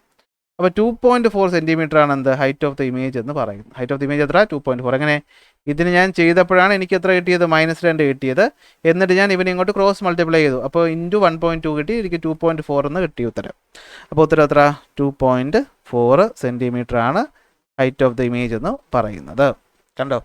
അപ്പോൾ 2.4 സെൻറ്റിമീറ്റർ ആണ് എന്ത്? ഹൈറ്റ് ഓഫ് ദ ഇമേജ് എന്ന് പറയുന്നത്. ഹൈറ്റ് ഓഫ് ദ ഇമേജ് എത്ര? 2.4. എങ്ങനെ? ഇതിന് ഞാൻ ചെയ്തപ്പോഴാണ് എനിക്ക് എത്ര കിട്ടിയത്? -2 കിട്ടിയത്. എന്നിട്ട് ഞാൻ ഇവനെ ഇങ്ങോട്ട് ക്രോസ് മൾട്ടിപ്ലൈ ചെയ്തു. അപ്പോൾ ഇൻറ്റു 1.2 കിട്ടി. എനിക്ക് 2.4 എന്ന് കിട്ടി ഉത്തരം. അപ്പോൾ ഉത്തരം എത്ര? 2.4 സെൻറ്റിമീറ്റർ ആണ് ഹൈറ്റ് ഓഫ് ദ ഇമേജ് എന്ന് പറയുന്നത്. കണ്ടോ,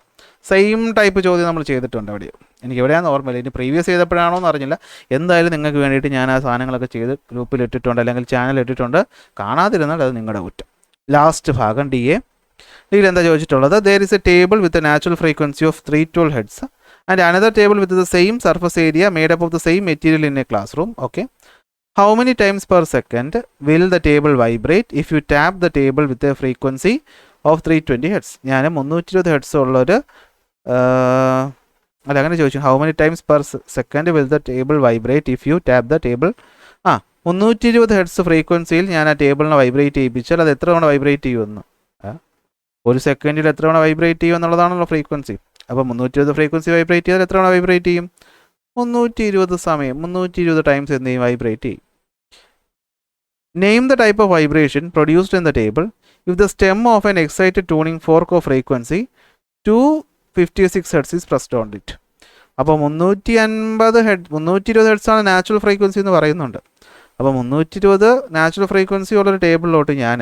സെയിം ടൈപ്പ് ചോദ്യം നമ്മൾ ചെയ്തിട്ടുണ്ട് അവിടെ. എനിക്ക് എവിടെയാണെന്ന് ഓർമ്മയില്ല. ഇനി പ്രീവിയസ് ചെയ്തപ്പോഴാണോ എന്ന് അറിഞ്ഞില്ല. എന്തായാലും നിങ്ങൾക്ക് വേണ്ടിയിട്ട് ഞാൻ ആ സാധനങ്ങളൊക്കെ ചെയ്ത് ഗ്രൂപ്പിൽ ഇട്ടിട്ടുണ്ട്, അല്ലെങ്കിൽ ചാനൽ ഇട്ടിട്ടുണ്ട്. കാണാതിരുന്നാൽ അത് നിങ്ങളുടെ കുറ്റം. ലാസ്റ്റ് ഭാഗം ഡിയിൽ എന്താ ചോദിച്ചിട്ടുള്ളത്? there is a table with a natural frequency of 312 Hz and another table with the same surface area made up of the same material in a classroom. Okay, how many times per second will the table vibrate if you tap the table with a frequency of 320 Hz? ഞാൻ 320 Hz ഉള്ളൊരു അല്ല അങ്ങനെ ചോദിച്ചു. How many times per second will the table vibrate if you tap the table? 320 Hz ഫ്രീക്വൻസിയിൽ ഞാൻ ആ ടേബിളിനെ vibrate ചെയ്യിപ്പിച്ചാൽ അത് എത്ര തവണ വൈബ്രേറ്റ് ചെയ്യുമെന്ന്? ഒരു സെക്കൻഡിൽ എത്ര തവണ വൈബ്രേറ്റ് ചെയ്യും എന്നുള്ളതാണല്ലോ ഫ്രീക്വൻസി. അപ്പോൾ 320 ഫ്രീക്വൻസി വൈബ്രേറ്റ് ചെയ്താൽ എത്ര തവണ വൈബ്രേറ്റ് ചെയ്യും? 320 സമയം 320 ടൈംസ് എന്ത് ചെയ്യും? വൈബ്രേറ്റ് ചെയ്യും. Name the type of vibration produced in the table if the stem of N excited tuning fork of frequency 2 56 hertz is pressed on it. അപ്പോൾ 320 ഹെർട്സാണ് നാച്ചുറൽ ഫ്രീക്വൻസി എന്ന് പറയുന്നുണ്ട്. അപ്പോൾ 320 നാച്ചുറൽ ഫ്രീക്വൻസി ഉള്ളൊരു ടേബിളിലോട്ട് ഞാൻ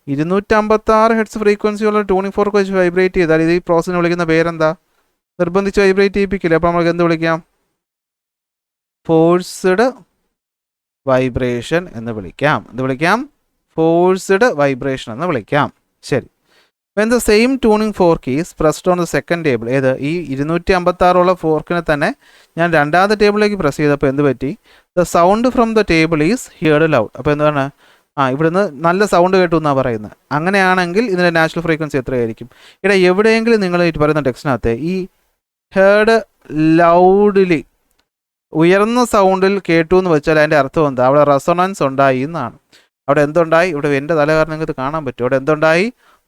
256 ഹെർട്സ് ഫ്രീക്വൻസി ഉള്ള tuning fork വെച്ച് vibrate ചെയ്താൽ ഇത് ഈ പ്രോസസ്സിനെ വിളിക്കുന്ന പേരെന്താ? നിർബന്ധിച്ച് വൈബ്രേറ്റ് ചെയ്യിപ്പിക്കില്ല. അപ്പോൾ നമുക്ക് എന്ത് വിളിക്കാം? ഫോഴ്സ്ഡ് വൈബ്രേഷൻ എന്ന് വിളിക്കാം. എന്ത് വിളിക്കാം? ഫോഴ്സ്ഡ് വൈബ്രേഷൻ എന്ന് വിളിക്കാം. ശരി. when the same tuning fork is pressed on the second table, ഏത് ഈ 256 ഉള്ള ഫോർക്കിനെ തന്നെ ഞാൻ രണ്ടാമത്തെ ടേബിളിലേക്ക് പ്രസ് ചെയ്തപ്പോൾ എന്ത് പറ്റി? the sound from the table is heard loud. അപ്പോൾ എന്താണ്? ഇവിടുന്ന് നല്ല സൗണ്ട് കേട്ടു എന്നാണ് പറയുന്നത്. അങ്ങനെയാണെങ്കിൽ ഇതിൻ്റെ നാച്ചുറൽ ഫ്രീക്വൻസി എത്രയായിരിക്കും? ഇവിടെ എവിടെയെങ്കിലും നിങ്ങൾ പറയുന്ന ടെക്സ്റ്റിനകത്ത് ഈ ഹേർഡ് ലൗഡ്ലി ഉയർന്ന സൗണ്ടിൽ കേട്ടു എന്ന് വെച്ചാൽ അതിൻ്റെ അർത്ഥം എന്താ? അവിടെ റെസൊണൻസ് ഉണ്ടായി എന്നാണ്. അവിടെ എന്തുണ്ടായി? ഇവിടെ എൻ്റെ തല കാരണം നിങ്ങൾക്ക് കാണാൻ പറ്റും. അവിടെ എന്തുണ്ടായി?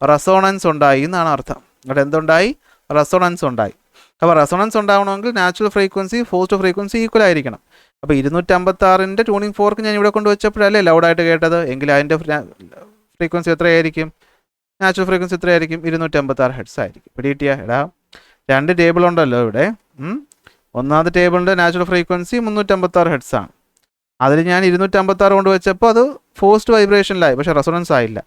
റെസോണൻസ് ഉണ്ടായി എന്നാണ് അർത്ഥം. അവിടെ എന്തുണ്ടായി? റെസോണൻസ് ഉണ്ടായി. അപ്പോൾ റെസോണൻസ് ഉണ്ടാവണമെങ്കിൽ natural frequency forced frequency equal ആയിരിക്കണം. അപ്പോൾ 256ൻ്റെ ട്യൂണിംഗ് ഫോർക്ക് ഞാൻ ഇവിടെ കൊണ്ടുവച്ചപ്പോഴല്ലേ ലൗഡായിട്ട് കേട്ടത്? എങ്കിൽ അതിൻ്റെ ഫ്രീക്വൻസി എത്രയായിരിക്കും? നാച്ചുറൽ ഫ്രീക്വൻസി എത്രയായിരിക്കും? 256 ഹെർട്സ് ആയിരിക്കും. പിടികിട്ടിയ? എടാ, രണ്ട് ടേബിൾ ഉണ്ടല്ലോ ഇവിടെ. ഒന്നാമത്തെ ടേബിളിൻ്റെ നാച്ചുറൽ ഫ്രീക്വൻസി 356 ഹെർട്സ് ആണ്. അതിൽ ഞാൻ 256 കൊണ്ട് വെച്ചപ്പോൾ അത് ഫോഴ്സ്ഡ് വൈബ്രേഷനിലായി, പക്ഷേ റെസൊണൻസ് ആയില്ല.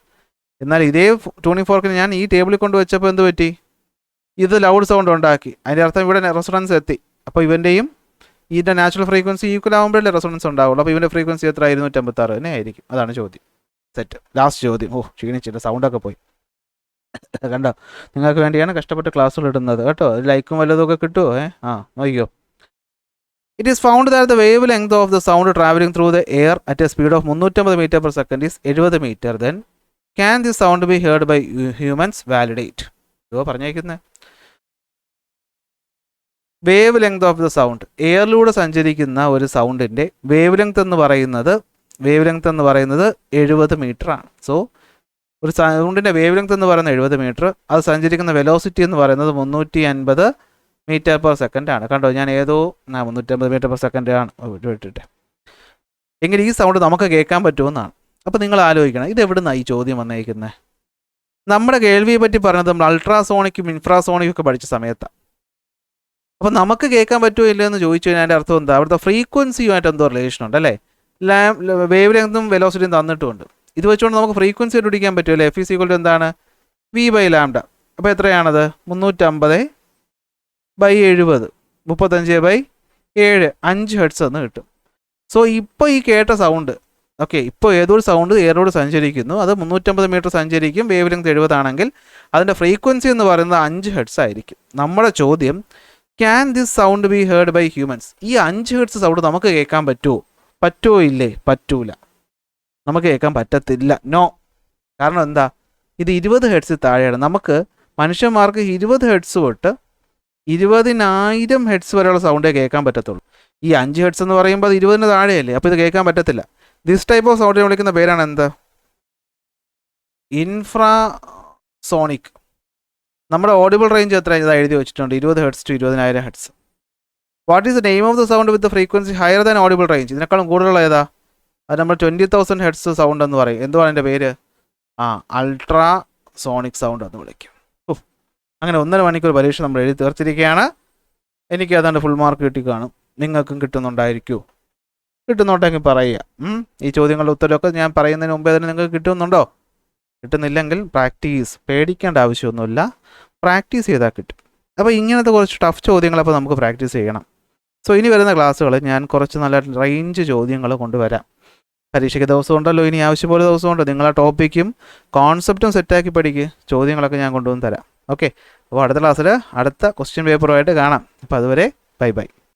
എന്നാൽ ഇതേ ട്യൂണിംഗ് ഫോർക്കിന് ഞാൻ ഈ ടേബിളിൽ കൊണ്ട് വെച്ചപ്പോൾ എന്ത് പറ്റി? ഇത് ലൗഡ് സൗണ്ട് ഉണ്ടാക്കി. അതിൻ്റെ അർത്ഥം ഇവിടെ റെസൊണൻസ് എത്തി. അപ്പോൾ ഇവൻ്റെയും ഇതിൻ്റെ നാച്ചുറൽ ഫ്രീക്വൻസി ഈക്വൽ ആകുമ്പോഴല്ലേ റെസൊണൻസ് ഉണ്ടാവുള്ളൂ. അപ്പോൾ ഇവൻ്റെ ഫ്രീക്വൻസി എത്ര? 256 തന്നെ ആയിരിക്കും. അതാണ് ചോദ്യം. സെറ്റ്. ലാസ്റ്റ് ചോദ്യം. ക്ഷീണിച്ചിട്ട് സൗണ്ടൊക്കെ പോയി. കണ്ടോ? നിങ്ങൾക്ക് വേണ്ടിയാണ് കഷ്ടപ്പെട്ട് ക്ലാസ്സുകൾ ഇടുന്നത് കേട്ടോ. ലൈക്കും വല്ലതൊക്കെ കിട്ടുമോ? നോക്കിയോ. It is found that the wavelength of the sound traveling through the air at a speed of 350 meter per second is 70 meter. Then can this sound be heard by humans? Validate. ഇതോ പറഞ്ഞേക്കുന്നത് wavelength of the sound, എയറിലൂടെ സഞ്ചരിക്കുന്ന ഒരു സൗണ്ടിൻ്റെ wave length എന്ന് പറയുന്നത് 70 metre ആണ്. So ഒരു സൗണ്ടിൻ്റെ wave length എന്ന് പറയുന്നത് 70 മീറ്റർ, അത് സഞ്ചരിക്കുന്ന വെലോസിറ്റി എന്ന് പറയുന്നത് 350 മീറ്റർ പെർ സെക്കൻഡ് ആണ്. കണ്ടോ, ഞാൻ ഏതോ 350 മീറ്റർ പെർ സെക്കൻഡ് ആണ് വിട്ടിട്ട്. എങ്കിൽ ഈ സൗണ്ട് നമുക്ക് കേൾക്കാൻ പറ്റുമെന്നാണ്. അപ്പോൾ നിങ്ങൾ ആലോചിക്കണം, ഇത് എവിടെ നിന്നാണ് ഈ ചോദ്യം വന്നേക്കുന്നത്? നമ്മുടെ കേൾവിയെ പറ്റി പറഞ്ഞത് നമ്മൾ അൾട്രാസോണിക്കും ഇൻഫ്രാസോണിക്കും ഒക്കെ പഠിച്ച സമയത്താണ്. അപ്പോൾ നമുക്ക് കേൾക്കാൻ പറ്റുമോ ഇല്ലയെന്ന് ചോദിച്ചു കഴിഞ്ഞാൽ അതിൻ്റെ അർത്ഥം എന്താ? അവിടുത്തെ ഫ്രീക്വൻസിയുമായിട്ട് എന്തോ റിലേഷൻ ഉണ്ട് അല്ലേ? വേവ് ലെങ്തും വെലോസിറ്റിയും തന്നിട്ടുമുണ്ട്. ഇത് വെച്ചുകൊണ്ട് നമുക്ക് ഫ്രീക്വൻസി കണ്ടുപിടിക്കാൻ പറ്റുമല്ലേ? F = എന്താണ്? v/λ. അപ്പോൾ എത്രയാണത്? 350/70, 35/7, 5 ഹെർട്സ് എന്ന് കിട്ടും. സോ ഇപ്പോൾ ഈ കേട്ട സൗണ്ട്, ഓക്കെ, ഇപ്പോൾ ഏതൊരു സൗണ്ട് എയറോട് സഞ്ചരിക്കുന്നു, അത് 350 മീറ്റർ സഞ്ചരിക്കും, വേവ് ലെങ്ത് 70 ആണെങ്കിൽ അതിൻ്റെ ഫ്രീക്വൻസി എന്ന് പറയുന്നത് 5 ഹെർട്സ് ആയിരിക്കും. നമ്മുടെ ചോദ്യം, can this sound be heard by humans? ഈ 5 ഹെർട്സ് സൗണ്ട് നമുക്ക് കേൾക്കാൻ പറ്റുമോ ഇല്ലേ? പറ്റൂല, നമുക്ക് കേൾക്കാൻ പറ്റത്തില്ല. നോ. കാരണം എന്താ? ഇത് 20 ഹെർട്സിൽ താഴെയാണ്. നമുക്ക് മനുഷ്യന്മാർക്ക് 20 ഹെർട്സ് തൊട്ട് 20,000 ഹെർട്സ് വരെയുള്ള സൗണ്ടേ കേൾക്കാൻ പറ്റത്തുള്ളൂ. ഈ 5 ഹെർട്സ് എന്ന് പറയുമ്പോൾ അത് 20-ന് താഴെയല്ലേ, അപ്പോൾ ഇത് കേൾക്കാൻ പറ്റത്തില്ല. ദിസ് ടൈപ്പ് ഓഫ് സൗണ്ടിനെ വിളിക്കുന്ന പേരാണ് എന്ത്? ഇൻഫ്രാസോണിക്. നമ്മുടെ ഓഡിബിൾ റേഞ്ച് എത്ര ഇതാ എഴുതി വെച്ചിട്ടുണ്ട്? 20 hertz to 20,000 hertz. What is the name of the sound with the frequency higher than audible range? ഇതിനേക്കാളും കൂടുതലുള്ള ഏതാ? അത് നമ്മൾ 20,000 ഹെർട്സ് സൗണ്ട് എന്ന് പറയും. എന്തുവാണ് എൻ്റെ പേര്? അൾട്രാ സോണിക് സൗണ്ട് എന്ന് വിളിക്കും. അങ്ങനെ 1.5 മണിക്കൂർ പരീക്ഷ നമ്മൾ എഴുതി തീർത്തിരിക്കുകയാണ്. എനിക്ക് ഏതാണ്ട് ഫുൾ മാർക്ക് കിട്ടി കാണും. നിങ്ങൾക്കും കിട്ടുന്നുണ്ടെങ്കിൽ പറയുക. ഈ ചോദ്യങ്ങളുടെ ഉത്തരവൊക്കെ ഞാൻ പറയുന്നതിന് മുമ്പേ തന്നെ നിങ്ങൾക്ക് കിട്ടുന്നുണ്ടോ? കിട്ടുന്നില്ലെങ്കിൽ പേടിക്കേണ്ട ആവശ്യമൊന്നുമില്ല, പ്രാക്ടീസ് ചെയ്താൽ കിട്ടും. അപ്പോൾ ഇങ്ങനത്തെ കുറച്ച് ടഫ് ചോദ്യങ്ങളപ്പോൾ നമുക്ക് പ്രാക്ടീസ് ചെയ്യണം. സോ ഇനി വരുന്ന ക്ലാസ്സുകൾ ഞാൻ കുറച്ച് നല്ല റേഞ്ച് ചോദ്യങ്ങൾ കൊണ്ടുവരാം. പരീക്ഷയ്ക്ക് ദിവസം ഉണ്ടല്ലോ, ഇനി ആവശ്യപോലെ ദിവസമുണ്ട്. നിങ്ങൾ ആ ടോപ്പിക്കും കോൺസെപ്റ്റും സെറ്റാക്കി പഠിക്കുക. ചോദ്യങ്ങളൊക്കെ ഞാൻ കൊണ്ടുവന്ന് തരാം. ഓക്കെ, അപ്പോൾ അടുത്ത ക്ലാസ്സിൽ അടുത്ത ക്വസ്റ്റ്യൻ പേപ്പറുമായിട്ട് കാണാം. അപ്പോൾ അതുവരെ ബൈ.